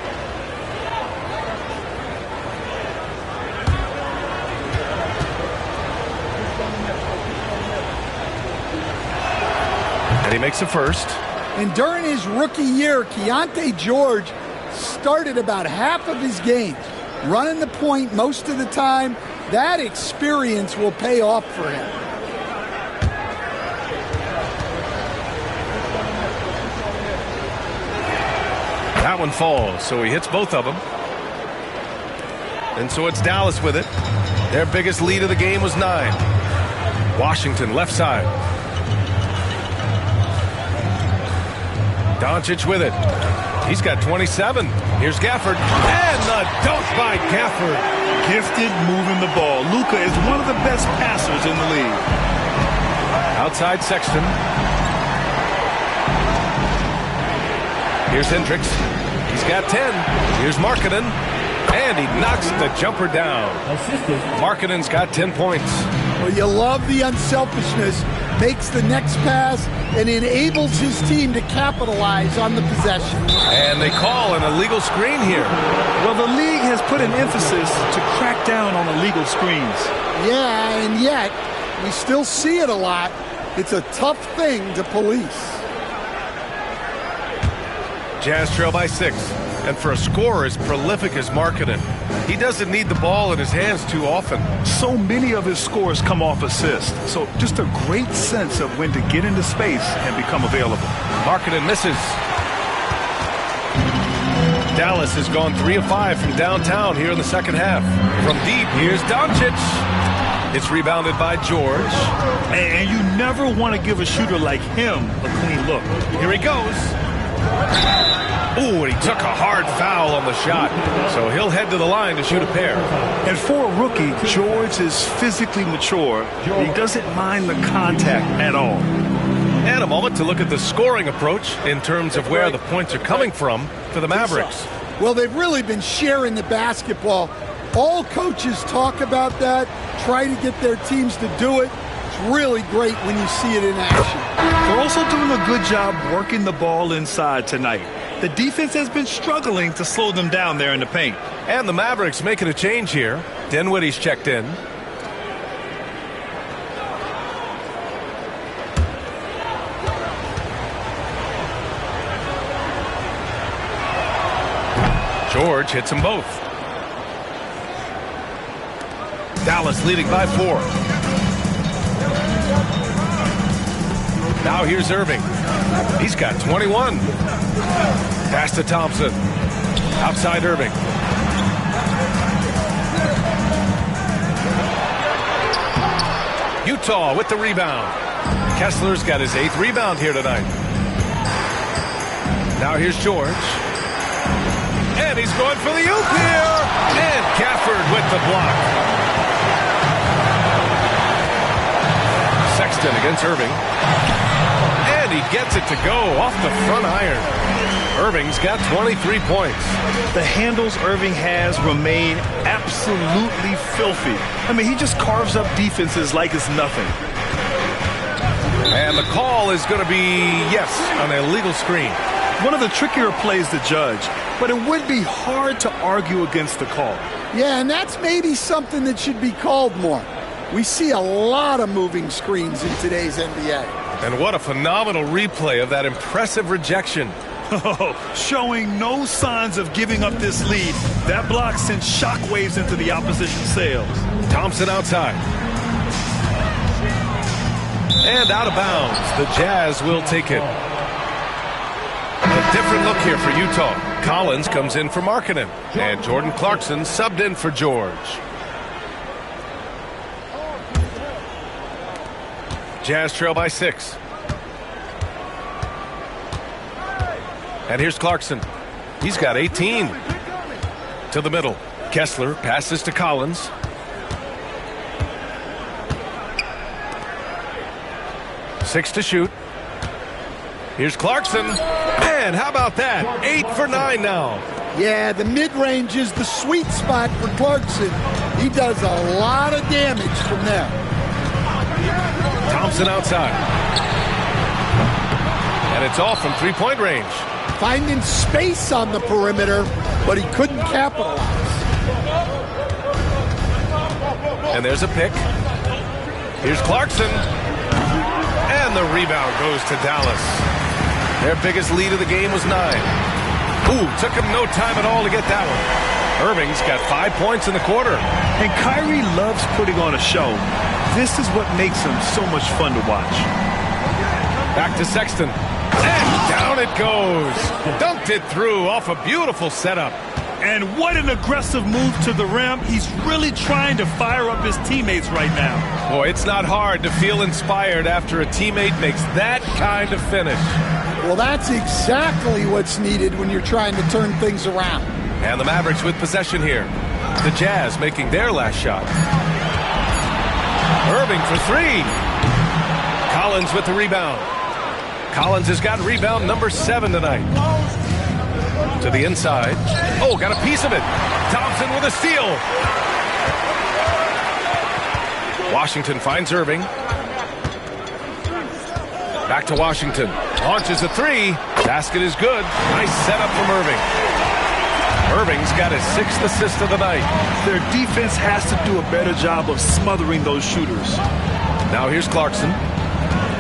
And he makes the first. And during his rookie year, Keontae George started about half of his games, running the point most of the time. That experience will pay off for him. That one falls, so he hits both of them. And so it's Dallas with it. Their biggest lead of the game was 9. Washington left side. Doncic with it. He's got 27. Here's Gafford. And the dunk by Gafford. Gifted moving the ball. Luka is one of the best passers in the league. Outside Sexton. Here's Hendricks. He's got 10. Here's Markkanen. And he knocks the jumper down. Markkanen's got 10 points. Well, you love the unselfishness. Makes the next pass and enables his team to capitalize on the possession. And they call an illegal screen here. Well, the league has put an emphasis to crack down on illegal screens. Yeah, and yet we still see it a lot. It's a tough thing to police. Jazz trail by 6. And for a scorer as prolific as Markkanen, he doesn't need the ball in his hands too often. So many of his scores come off assists. So just a great sense of when to get into space and become available. Markkanen misses. Dallas has gone 3 of 5 from downtown here in the second half. From deep, here's Doncic. It's rebounded by George. And you never want to give a shooter like him a clean look. Here he goes. Ooh, and he took a hard foul on the shot. So he'll head to the line to shoot a pair. And for a rookie, George is physically mature. He doesn't mind the contact at all. And a moment to look at the scoring approach in terms of where the points are coming from for the Mavericks. Well, they've really been sharing the basketball. All coaches talk about that, try to get their teams to do it. It's really great when you see it in action. They're also doing a good job working the ball inside tonight. The defense has been struggling to slow them down there in the paint. And the Mavericks making a change here. Dinwiddie's checked in. George hits them both. Dallas leading by 4. Now here's Irving. He's got 21. Pass to Thompson. Outside Irving. Utah with the rebound. Kessler's got his 8th rebound here tonight. Now here's George. And he's going for the oop here. And Gafford with the block. Sexton against Irving. And he gets it to go off the front iron. Irving's got 23 points. The handles Irving has remain absolutely filthy. I mean, he just carves up defenses like it's nothing. And the call is going to be, yes, an illegal screen. One of the trickier plays to judge, but it would be hard to argue against the call. Yeah, and that's maybe something that should be called more. We see a lot of moving screens in today's NBA. And what a phenomenal replay of that impressive rejection. Showing no signs of giving up this lead. That block sent shockwaves into the opposition sails. Thompson outside. And out of bounds. The Jazz will take it. A different look here for Utah. Collins comes in for Markkanen. And Jordan Clarkson subbed in for George. Jazz trail by 6. And here's Clarkson. He's got 18. To the middle. Kessler passes to Collins. Six to shoot. Here's Clarkson. And how about that? 8 for 9 now. Yeah, the mid-range is the sweet spot for Clarkson. He does a lot of damage from there. Thompson outside. And it's all from three-point range. Finding space on the perimeter, but he couldn't capitalize. And there's a pick. Here's Clarkson. And the rebound goes to Dallas. Their biggest lead of the game was 9. Ooh, took him no time at all to get that one. Irving's got 5 points in the quarter. And Kyrie loves putting on a show. This is what makes him so much fun to watch. Back to Sexton. And down it goes. Dunked it through off a beautiful setup. And what an aggressive move to the rim. He's really trying to fire up his teammates right now. Boy, it's not hard to feel inspired after a teammate makes that kind of finish. Well, that's exactly what's needed when you're trying to turn things around. And the Mavericks with possession here. The Jazz making their last shot. Irving for 3. Collins with the rebound. Collins has got rebound number 7 tonight. To the inside. Oh, got a piece of it. Thompson with a steal. Washington finds Irving. Back to Washington. Launches a 3. Basket is good. Nice setup from Irving. Irving's got his 6th assist of the night. Their defense has to do a better job of smothering those shooters. Now here's Clarkson.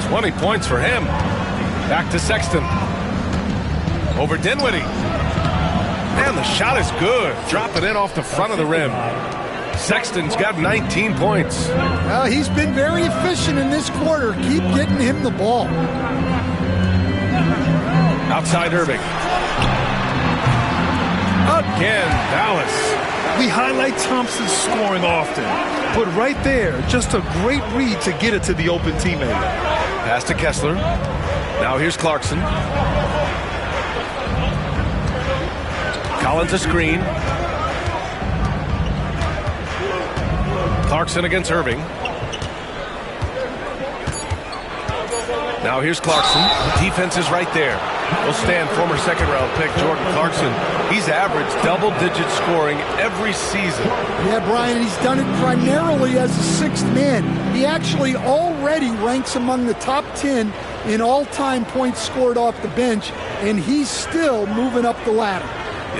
20 points for him. Back to Sexton. Over Dinwiddie. And the shot is good. Drop it in off the front of the rim. Sexton's got 19 points. Well, he's been very efficient in this quarter. Keep getting him the ball. Outside Irving. Again, Dallas. We highlight Thompson's scoring often, but right there, just a great read to get it to the open teammate. Pass to Kessler. Now here's Clarkson. Collins a screen. Clarkson against Irving. Now here's Clarkson. The defense is right there. Will stand former second-round pick Jordan Clarkson. He's averaged double-digit scoring every season. Yeah, Brian, he's done it primarily as a sixth man. He actually already ranks among the top 10 in all-time points scored off the bench, and he's still moving up the ladder.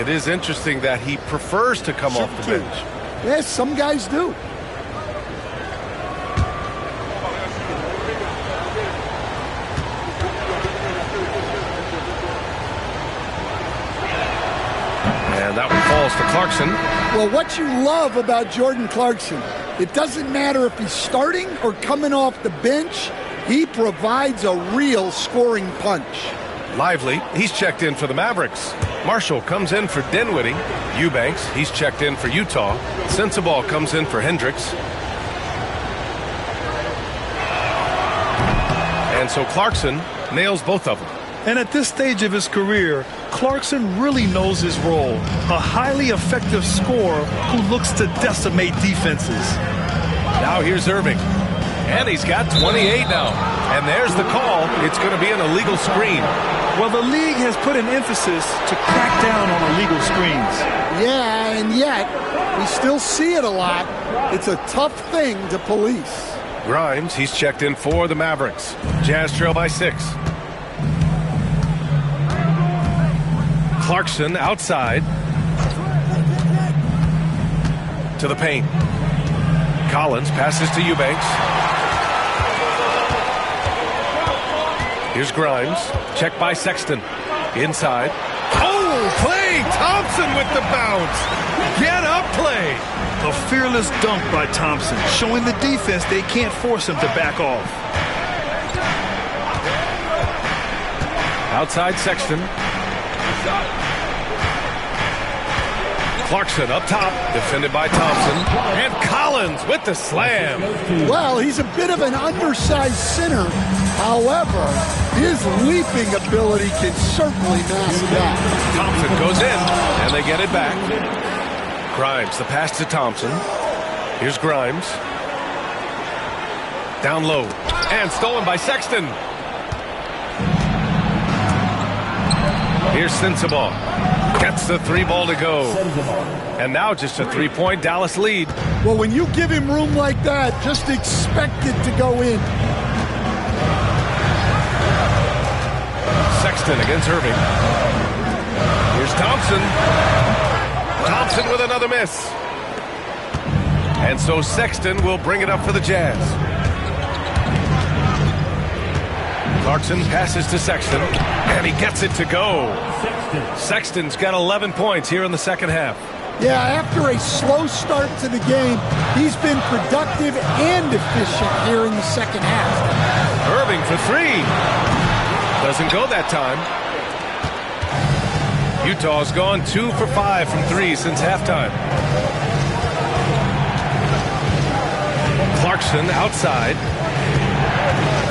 It is interesting that he prefers to come off the bench. Yes, some guys do. And that one falls to Clarkson. Well, what you love about Jordan Clarkson, it doesn't matter if he's starting or coming off the bench, he provides a real scoring punch. Lively, he's checked in for the Mavericks. Marshall comes in for Dinwiddie. Eubanks, he's checked in for Utah. Sensabaugh comes in for Hendricks. And so Clarkson nails both of them. And at this stage of his career, Clarkson really knows his role. A highly effective scorer who looks to decimate defenses. Now here's Irving. And he's got 28 now. And there's the call. It's going to be an illegal screen. Well, the league has put an emphasis to crack down on illegal screens. Yeah, and yet, we still see it a lot. It's a tough thing to police. Grimes, he's checked in for the Mavericks. Jazz trail by 6. Clarkson outside. To the paint. Collins passes to Eubanks. Here's Grimes. Checked by Sexton. Inside. Oh, Klay Thompson with the bounce. Get up, Klay. A fearless dunk by Thompson, showing the defense they can't force him to back off. Outside Sexton. Clarkson up top, defended by Thompson. And Collins with the slam. Well, he's a bit of an undersized center. However, his leaping ability can certainly mask that. Thompson goes in, and they get it back. Grimes, the pass to Thompson. Here's Grimes. Down low. And stolen by Sexton. Here's Sensabaugh. Gets the 3 ball to go. And now just a 3-point Dallas lead. Well, when you give him room like that, just expect it to go in. Sexton against Irving. Here's Thompson. Thompson with another miss. And so Sexton will bring it up for the Jazz. Clarkson passes to Sexton, and he gets it to go. Sexton's got 11 points here in the second half. Yeah, after a slow start to the game, he's been productive and efficient here in the second half. Irving for 3. Doesn't go that time. Utah's gone 2 for 5 from 3 since halftime. Clarkson outside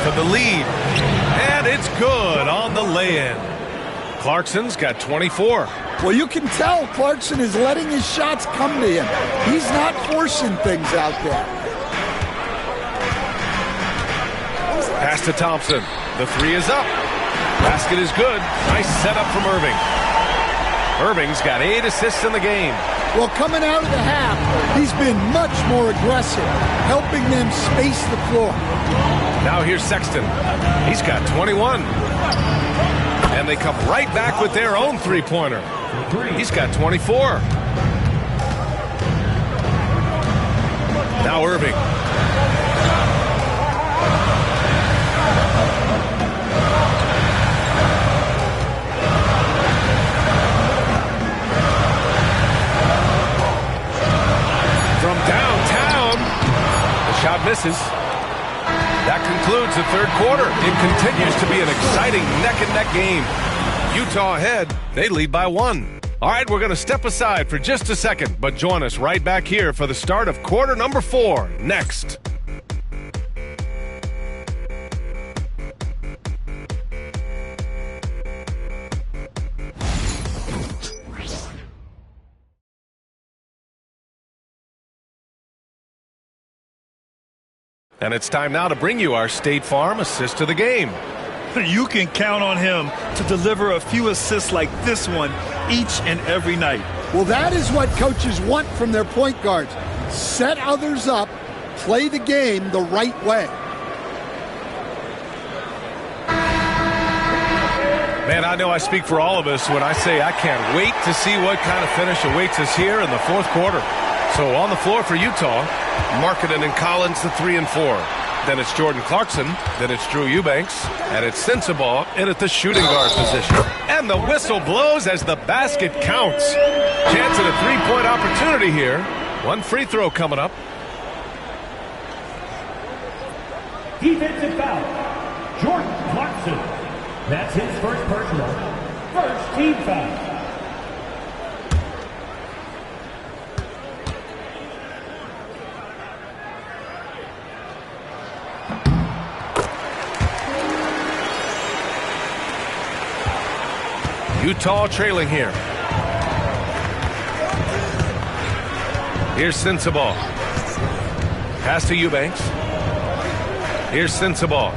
for the lead. And it's good on the lay-in. Clarkson's got 24. Well, you can tell Clarkson is letting his shots come to him. He's not forcing things out there. Pass to Thompson. The 3 is up. Basket is good. Nice setup from Irving. Irving's got 8 assists in the game. Well, coming out of the half, he's been much more aggressive, helping them space the floor. Now here's Sexton. He's got 21. And they come right back with their own 3-pointer. He's got 24. Now Irving. From downtown, the shot misses. That concludes the third quarter. It continues to be an exciting neck-and-neck game. Utah ahead. They lead by 1. All right, we're going to step aside for just a second, but join us right back here for the start of quarter number 4 next. And it's time now to bring you our State Farm assist of the game. You can count on him to deliver a few assists like this one each and every night. Well, that is what coaches want from their point guards. Set others up, play the game the right way. Man, I know I speak for all of us when I say I can't wait to see what kind of finish awaits us here in the 4th quarter. So on the floor for Utah, Markkanen and Collins, the 3 and 4. Then it's Jordan Clarkson. Then it's Drew Eubanks. And it's Sensabaugh in at the shooting guard position. And the whistle blows as the basket counts. Chance at a 3-point opportunity here. 1 free throw coming up. Defensive foul. Jordan Clarkson. That's his first personal. First team foul. Utah trailing here. Here's Sensabaugh. Pass to Eubanks. Here's Sensabaugh.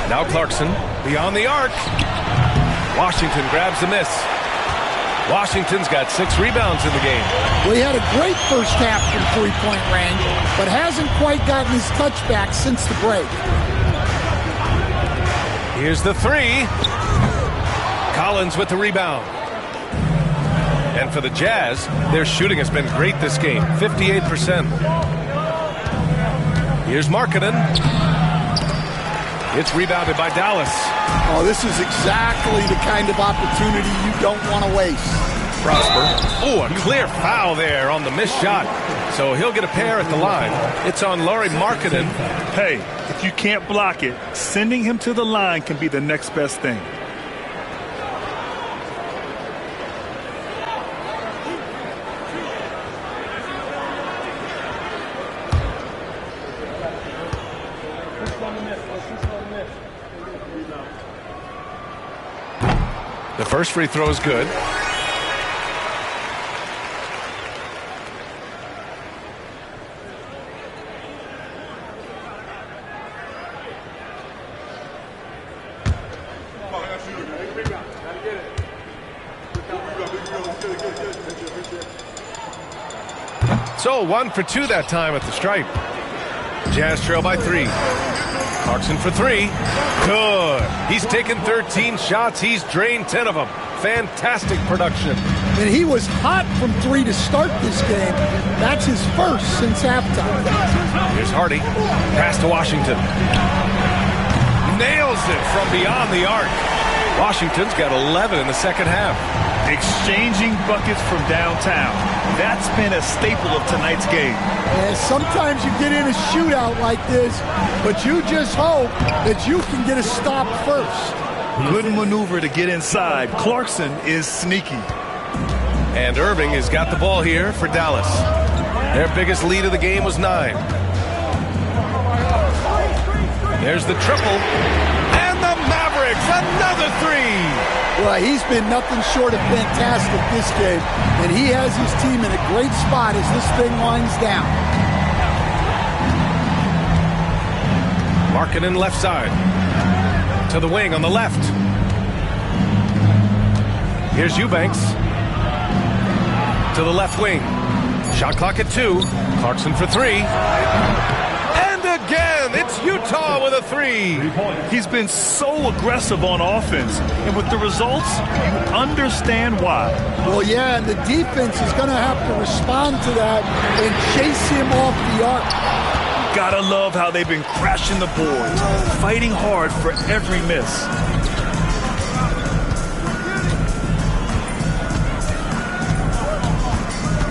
Now Clarkson beyond the arc. Washington grabs the miss. Washington's got 6 rebounds in the game. Well, he had a great first half from three-point range, but hasn't quite gotten his touchback since the break. Here's the 3. Collins with the rebound. And for the Jazz, their shooting has been great this game, 58%. Here's Markkanen. It's rebounded by Dallas. Oh, this is exactly the kind of opportunity you don't want to waste. Prosper. Oh, a clear foul there on the missed shot. So he'll get a pair at the line. It's on Lauri Markkanen. Hey, if you can't block it, sending him to the line can be the next best thing. The first free throw is good. So 1 for 2 that time at the stripe. Jazz trail by 3. Clarkson for 3. Good. He's taken 13 shots. He's drained 10 of them. Fantastic production. And he was hot from 3 to start this game. That's his first since halftime. Here's Hardy. Pass to Washington. Nails it from beyond the arc. Washington's got 11 in the second half. Exchanging buckets from downtown. That's been a staple of tonight's game. And sometimes you get in a shootout like this, but you just hope that you can get a stop first. Good maneuver to get inside. Clarkson is sneaky. And Irving has got the ball here for Dallas. Their biggest lead of the game was 9. There's the triple. And the Mavericks, another 3. Well, he's been nothing short of fantastic this game, and he has his team in a great spot as this thing winds down. Markkanen left side. To the wing on the left. Here's Eubanks. To the left wing. Shot clock at 2. Clarkson for 3. And again, it's Utah with a 3. He's been so aggressive on offense, and with the results, you understand why. Well, yeah, and the defense is going to have to respond to that and chase him off the arc. Gotta love how they've been crashing the boards, fighting hard for every miss.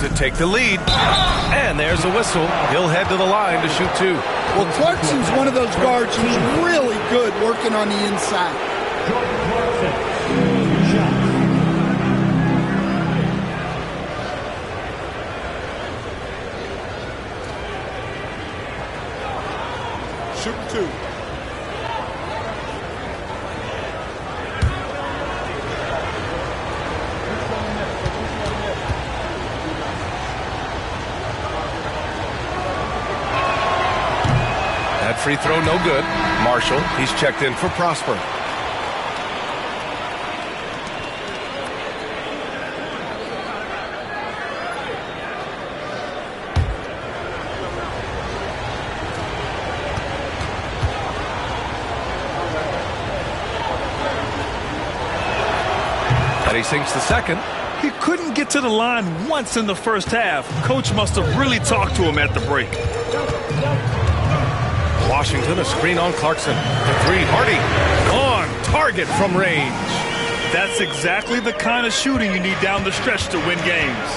To take the lead. And there's a whistle. He'll head to the line to shoot 2. Well, Clarkson's one of those guards who's really good working on the inside. Jordan Clarkson, 2 shots. Shooting 2. That free throw no good. Marshall, he's checked in for Prosper. And he sinks the second. He couldn't get to the line once in the first half. Coach must have really talked to him at the break. Washington, a screen on Clarkson. The three, Hardy, on target from range. That's exactly the kind of shooting you need down the stretch to win games.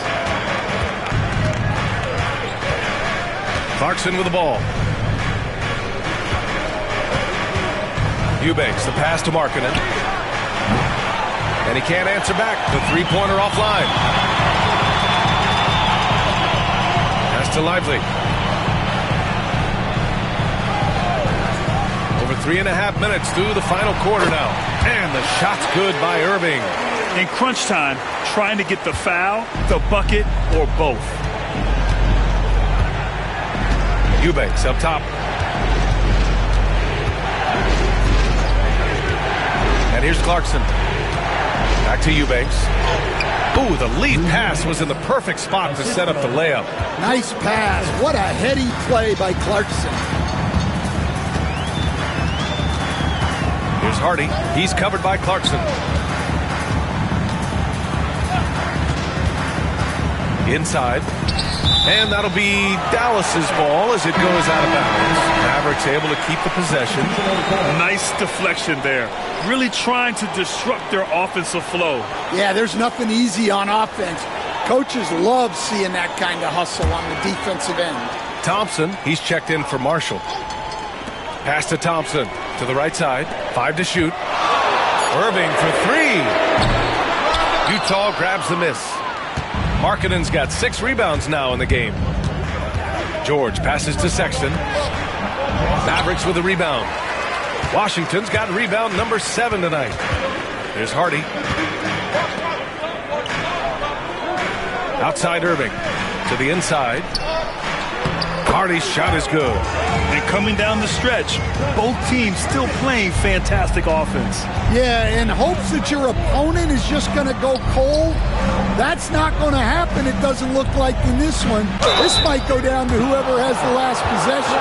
Clarkson with the ball. Eubanks, the pass to Markkanen. And he can't answer back. The three-pointer offline. Pass to Lively. Over 3.5 minutes through the final quarter now. And the shot's good by Irving. In crunch time, trying to get the foul, the bucket, or both. Eubanks up top. And here's Clarkson. Back to Eubanks. Ooh, the lead pass was in the perfect spot to set up the layup. Nice pass. What a heady play by Clarkson. Here's Hardy. He's covered by Clarkson. Inside. And that'll be Dallas's ball as it goes out of bounds. Mavericks able to keep the possession. Nice deflection there. Really trying to disrupt their offensive flow. Yeah, there's nothing easy on offense. Coaches love seeing that kind of hustle on the defensive end. Thompson, he's checked in for Marshall. Pass to Thompson to the right side. 5 to shoot. Irving for 3. Utah grabs the miss. Markkanen's got 6 rebounds now in the game. George passes to Sexton. Mavericks with the rebound. Washington's got rebound number 7 tonight. Here's Hardy. Outside Irving. To the inside. Hardy's shot is good. And coming down the stretch, both teams still playing fantastic offense. Yeah, in hopes that your opponent is just going to go cold. That's not going to happen, it doesn't look like in this one. This might go down to whoever has the last possession.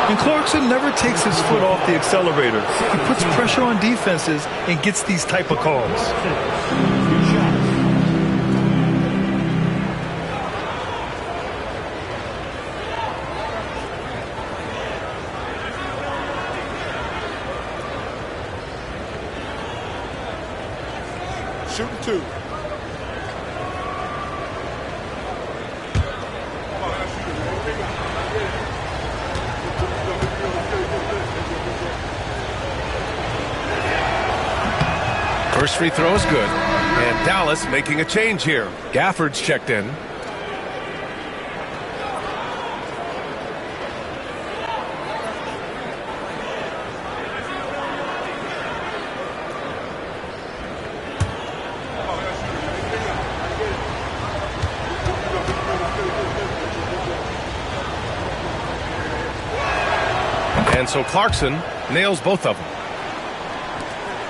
And Clarkson never takes his foot off the accelerator. He puts pressure on defenses and gets these type of calls. Shooting 2. First free throw is good. And Dallas making a change here. Gafford's checked in. And so Clarkson nails both of them.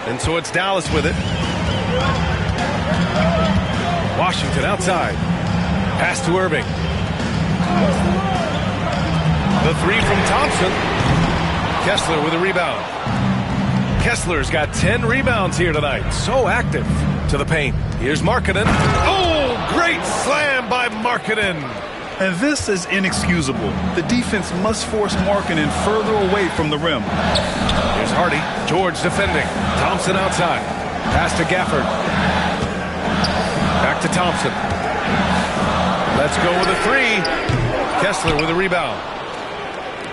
And so it's Dallas with it. Washington outside. Pass to Irving. The 3 from Thompson. Kessler with a rebound. Kessler's got 10 rebounds here tonight. So active to the paint. Here's Markkanen. Oh, great slam by Markkanen. And this is inexcusable. The defense must force Markkanen further away from the rim. Here's Hardy. George defending. Thompson outside. Pass to Gafford. Back to Thompson. Let's go with a 3. Kessler with a rebound.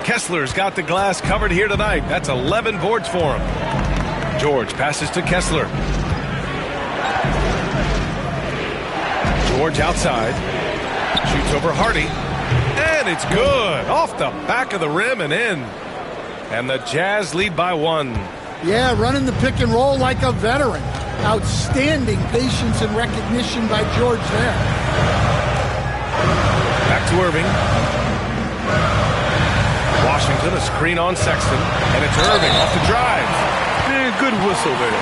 Kessler's got the glass covered here tonight. That's 11 boards for him. George passes to Kessler. George outside. Shoots over Hardy. And it's good. Off the back of the rim and in. And the Jazz lead by 1. Yeah, running the pick and roll like a veteran. Outstanding patience and recognition by George there. Back to Irving. Washington, a screen on Sexton. And it's Irving off the drive. Man, good whistle there.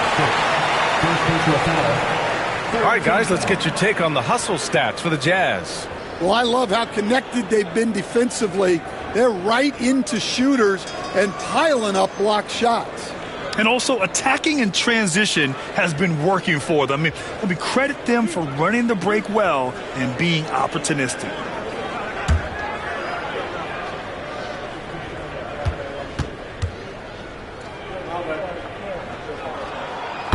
All right, guys, let's get your take on the hustle stats for the Jazz. Well, I love how connected they've been defensively. They're right into shooters and piling up block shots. And also attacking in transition has been working for them. I mean, credit them for running the break well and being opportunistic.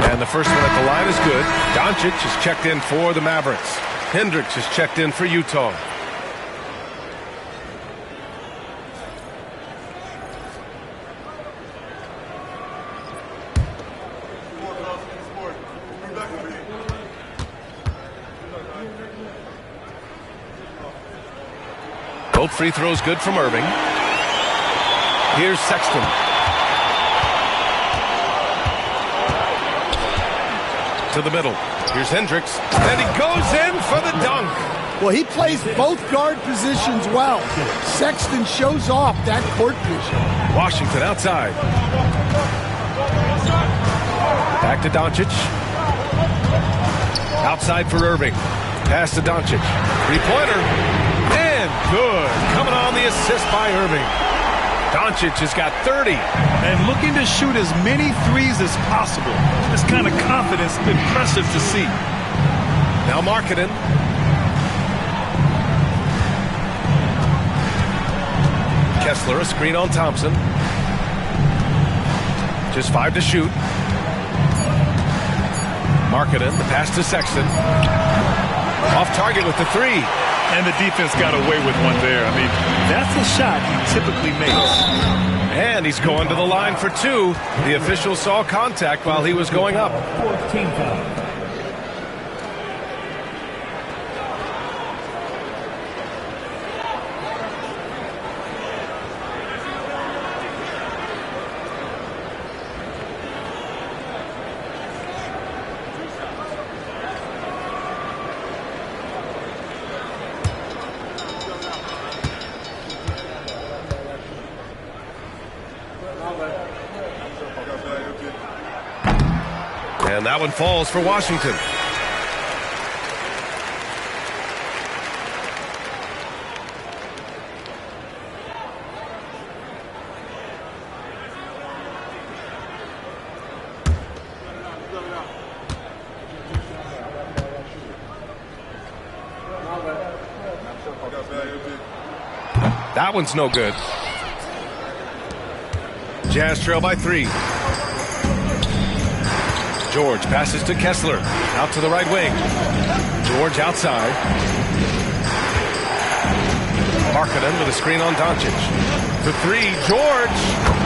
And the first one at the line is good. Doncic is checked in for the Mavericks. Hendricks is checked in for Utah. Both free throws good from Irving. Here's Sexton. To the middle. Here's Hendricks. And he goes in for the dunk. Well, he plays both guard positions well. Sexton shows off that court vision. Washington outside. Back to Doncic. Outside for Irving. Pass to Doncic. Three-pointer. And good. Coming on the assist by Irving. Doncic has got 30. And looking to shoot as many threes as possible. This kind of confidence is impressive to see. Now Markkanen. Kessler, a screen on Thompson. Just 5 to shoot. Markkanen, the pass to Sexton. Off target with the 3. And the defense got away with one there. I mean, that's a shot he typically makes. And he's going to the line for 2. The official saw contact while he was going up. 14 foul. And that one falls for Washington. That one's no good. Jazz trail by 3. George passes to Kessler. Out to the right wing. George outside. Markkanen with a screen on Doncic. The 3, George.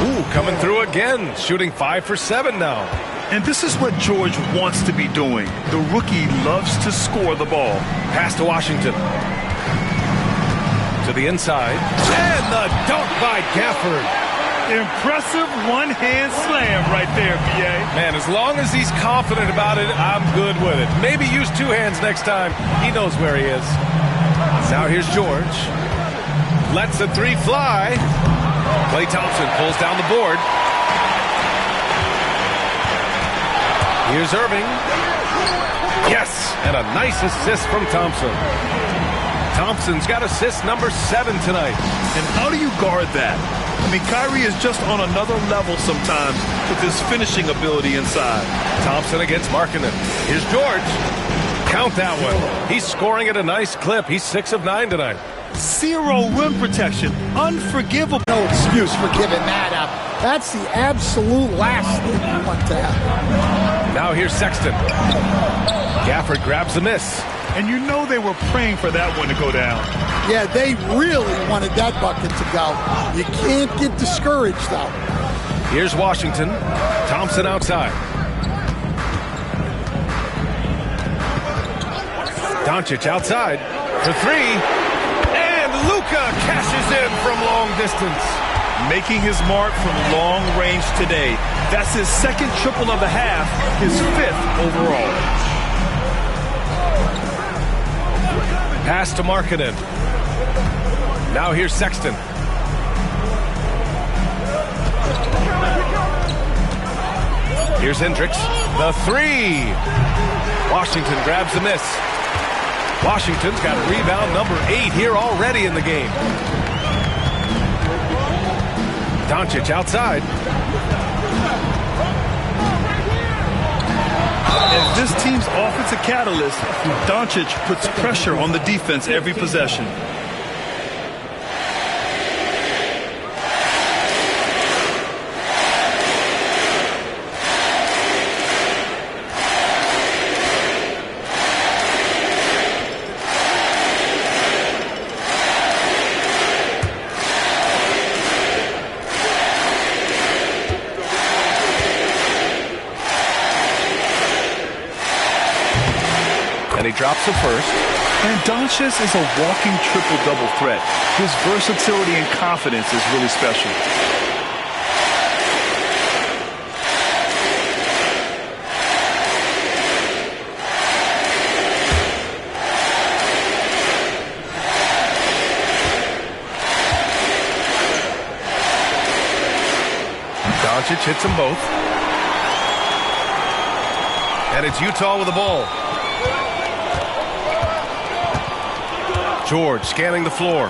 Ooh, coming through again. Shooting 5 for 7 now. And this is what George wants to be doing. The rookie loves to score the ball. Pass to Washington. To the inside. And the dunk by Gafford. Impressive one-hand slam right there, B.A. Man, as long as he's confident about it, I'm good with it. Maybe use 2 hands next time. He knows where he is. Now here's George. Lets the 3 fly. Klay Thompson pulls down the board. Here's Irving. Yes, and a nice assist from Thompson. Thompson's got assist number 7 tonight. And how do you guard that? I mean, Kyrie is just on another level sometimes with his finishing ability inside. Thompson against Markkanen. Here's George. Count that one. He's scoring at a nice clip. He's 6 of 9 tonight. 0 rim protection. Unforgivable. No excuse for giving that up. That's the absolute last thing you want to happen. Now here's Sexton. Gafford grabs the miss. And you know they were praying for that one to go down. Yeah, they really wanted that bucket to go. You can't get discouraged, though. Here's Washington. Thompson outside. Doncic outside for three. And Luka cashes in from long distance. Making his mark from long range today. That's his second triple of the half, his 5th overall. Pass to Markkanen. Now here's Sexton. Here's Hendricks. The three. Washington grabs the miss. Washington's got rebound number 8 here already in the game. Doncic outside. As this team's offensive catalyst, Doncic puts pressure on the defense every possession. He drops the first. And Doncic is a walking triple-double threat. His versatility and confidence is really special. Doncic hits them both. And it's Utah with the ball. George scanning the floor.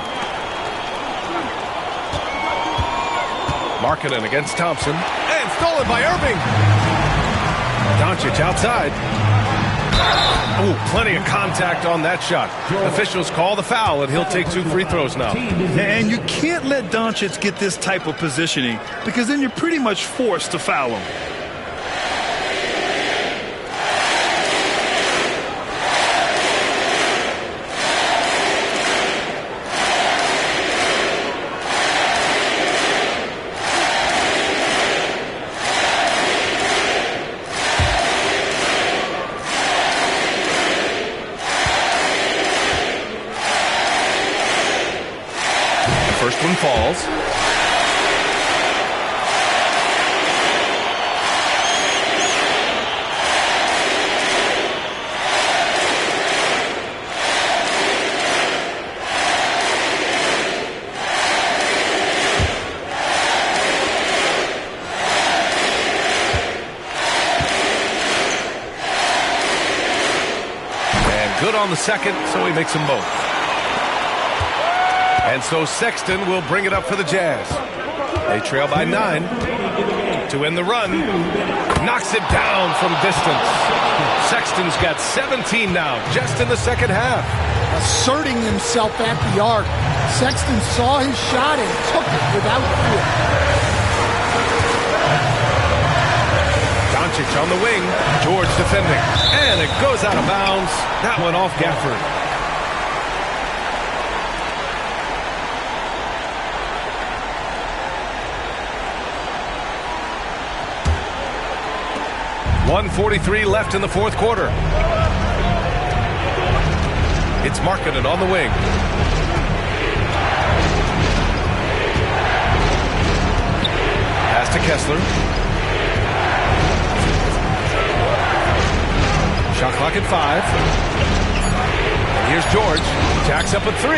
Markkanen against Thompson. And stolen by Irving. Doncic outside. Oh, plenty of contact on that shot. Officials call the foul, and he'll take 2 free throws now. And you can't let Doncic get this type of positioning, because then you're pretty much forced to foul him. First one falls. And good on the second, so he makes them both. And so Sexton will bring it up for the Jazz. They trail by 9 to end the run. Knocks it down from distance. Sexton's got 17 now, just in the second half. Asserting himself at the arc. Sexton saw his shot and took it without fear. Doncic on the wing. George defending. And it goes out of bounds. That one off Gafford. .143 left in the fourth quarter. It's Markkanen on the wing. Pass to Kessler. Shot clock at 5. And here's George. Jacks up a 3.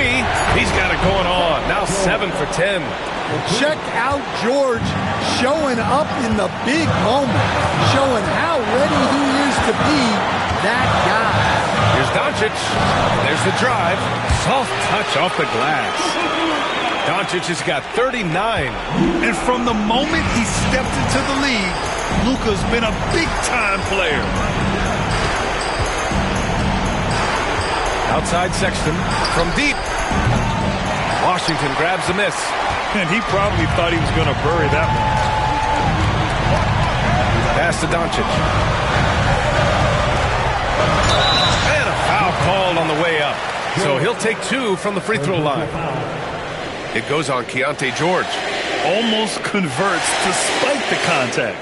He's got it going on. Now 7 for 10. Check out George showing up in the big moment, showing how ready he is to be that guy. Here's Doncic. There's the drive. Soft touch off the glass. Doncic has got 39. And from the moment he stepped into the league, Luka's been a big-time player. Outside Sexton from deep. Washington grabs the miss. And he probably thought he was going to bury that one. Pass to Doncic. And a foul called on the way up. So he'll take 2 from the free throw line. It goes on Keontae George. Almost converts despite the contact.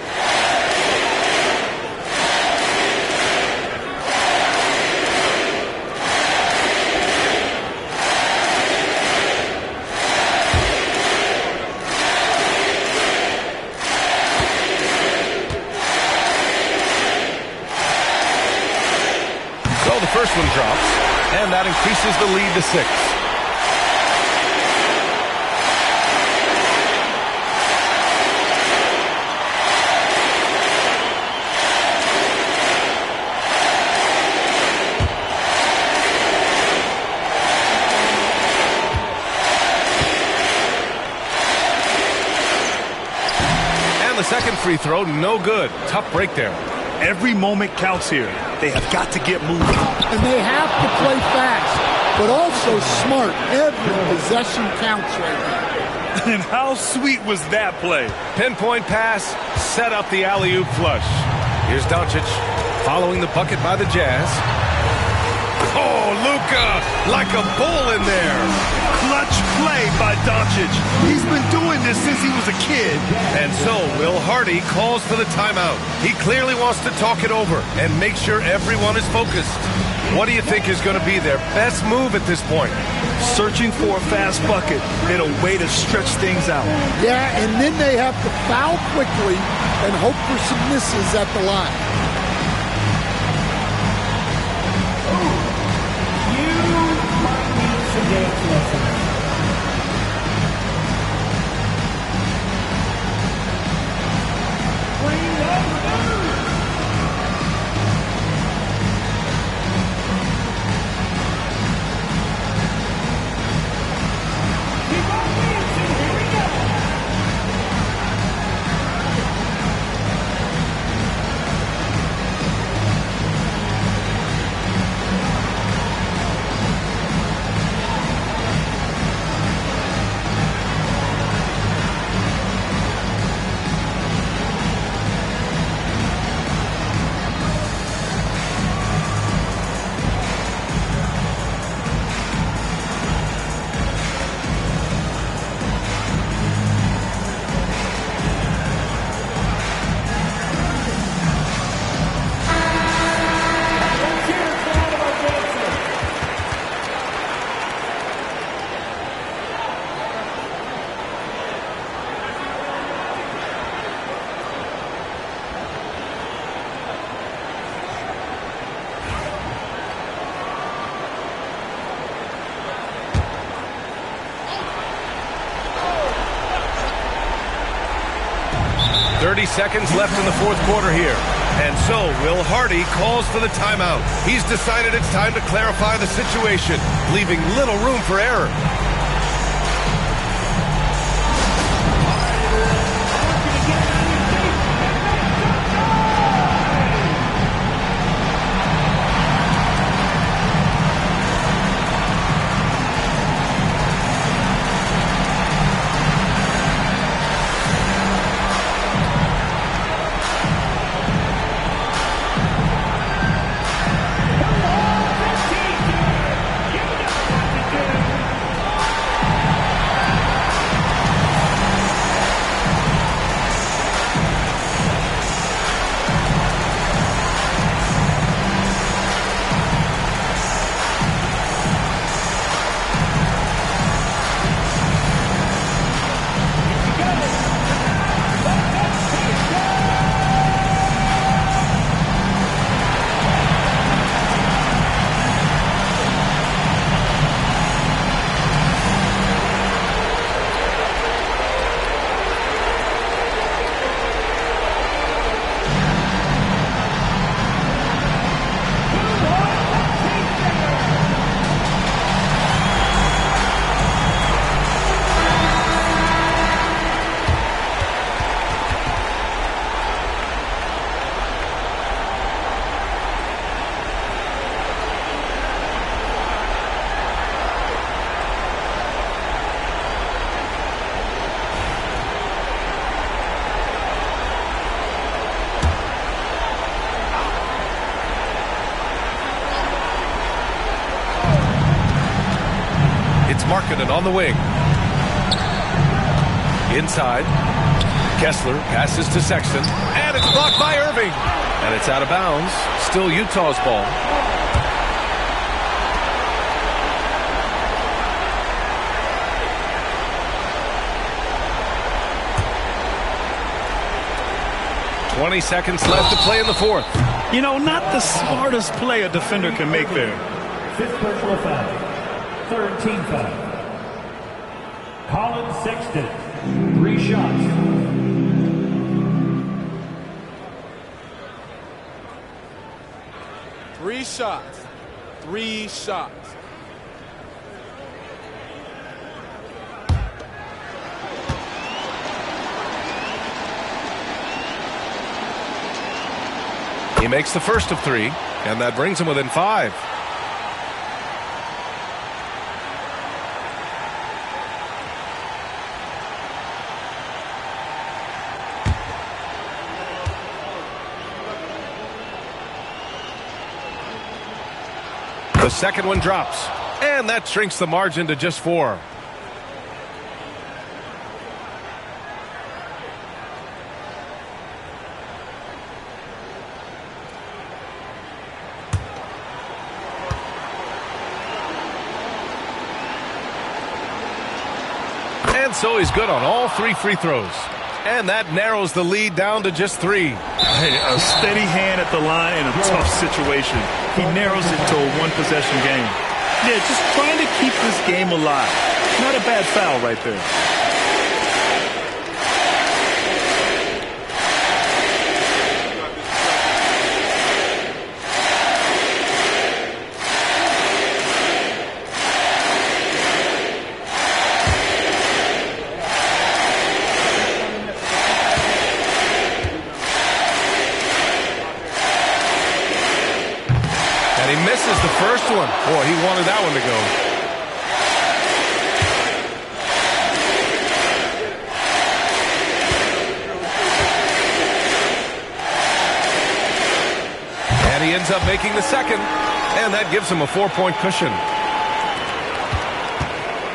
So the first one drops, and that increases the lead to 6. The second free throw, no good. Tough break there. Every moment counts here. They have got to get moving. And they have to play fast, but also smart. Every possession counts right now. And how sweet was that play? Pinpoint pass, set up the alley-oop flush. Here's Doncic following the bucket by the Jazz. Oh, Luka, like a bull in there. Clutch play by Doncic. He's been doing this since he was a kid. And so Will Hardy calls for the timeout. He clearly wants to talk it over and make sure everyone is focused. What do you think is going to be their best move at this point? Searching for a fast bucket and a way to stretch things out. Yeah, and then they have to foul quickly and hope for some misses at the line. Seconds left in the fourth quarter here. And so Will Hardy calls for the timeout. He's decided it's time to clarify the situation, leaving little room for error. It's Markkanen on the wing. Inside. Kessler passes to Sexton. And it's blocked by Irving. And it's out of bounds. Still Utah's ball. "20 seconds left to play in the fourth." You know, not the smartest play a defender can make there. Fifth personal foul. Third team foul. Colin Sexton. 3 shots. Three shots. 3 shots. He makes the first of 3, and that brings him within 5. The second one drops, and that shrinks the margin to just 4. And so he's good on all 3 free throws. And that narrows the lead down to just 3. Hey, a steady hand at the line in a tough situation. He narrows it to a one-possession game. Yeah, just trying to keep this game alive. Not a bad foul right there. And he misses the first one. Boy, he wanted that one to go. And he ends up making the second. And that gives him a 4-point cushion.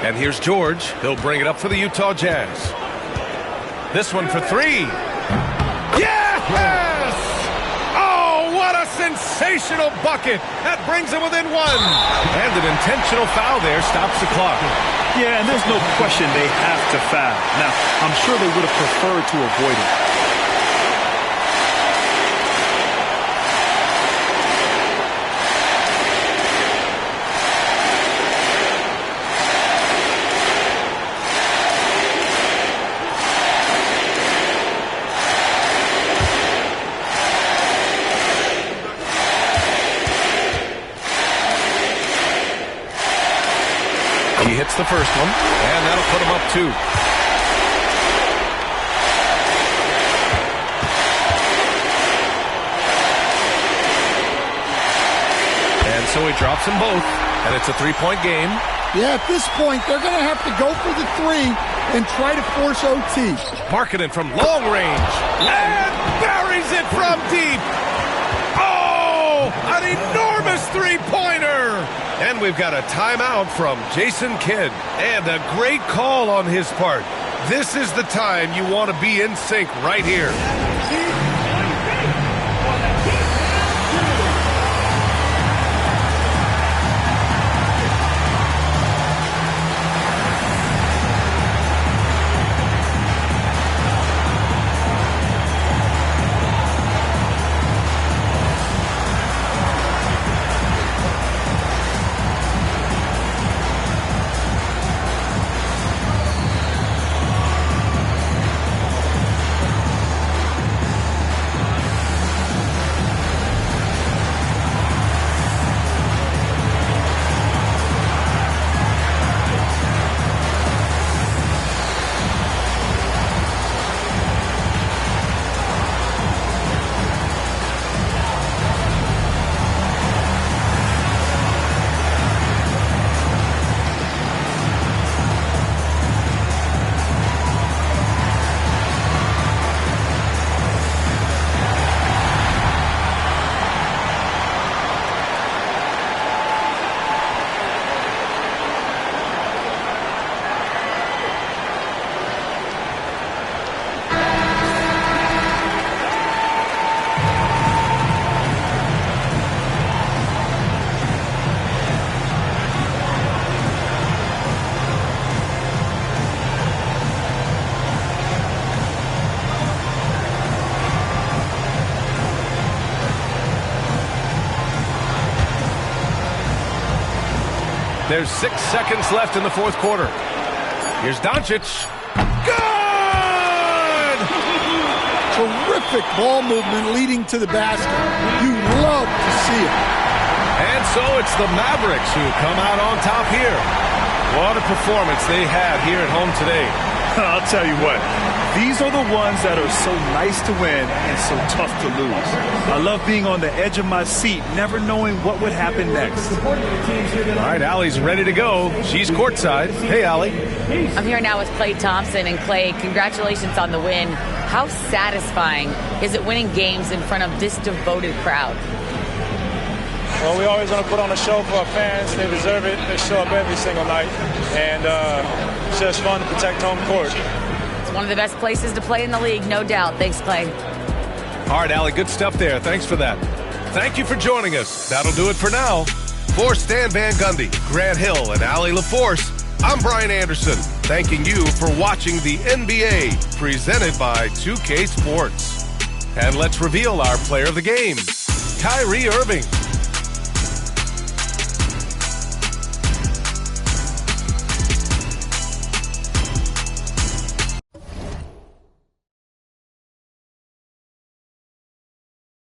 And here's George. He'll bring it up for the Utah Jazz. This one for 3. Yes! Oh, what a sensational bucket. That brings him within 1. And an intentional foul there stops the clock. Yeah, and there's no question they have to foul. Now, I'm sure they would have preferred to avoid it. He hits the first one, and that'll put him up 2. And so he drops them both, and it's a 3-point game. Yeah, at this point, they're going to have to go for the 3 and try to force OT. Markkanen from long range, and buries it from deep. Oh, an enormous 3-pointer. And we've got a timeout from Jason Kidd. And a great call on his part. This is the time you want to be in sync right here. There's 6 seconds left in the fourth quarter. Here's Doncic. Good! Terrific ball movement leading to the basket. You love to see it. And so it's the Mavericks who come out on top here. What a performance they had here at home today. I'll tell you what, these are the ones that are so nice to win and so tough to lose. I love being on the edge of my seat, never knowing what would happen next. All right, Allie's ready to go. She's courtside. Hey, Allie. I'm here now with Klay Thompson. And Klay, congratulations on the win. How satisfying is it winning games in front of this devoted crowd? Well, we always want to put on a show for our fans. They deserve it. They show up every single night. And it's just fun to protect home court. It's one of the best places to play in the league, no doubt. Thanks, Klay. All right, Allie, good stuff there. Thanks for that. Thank you for joining us. That'll do it for now. For Stan Van Gundy, Grant Hill, and Allie LaForce, I'm Brian Anderson, thanking you for watching the NBA, presented by 2K Sports. And let's reveal our player of the game, Kyrie Irving.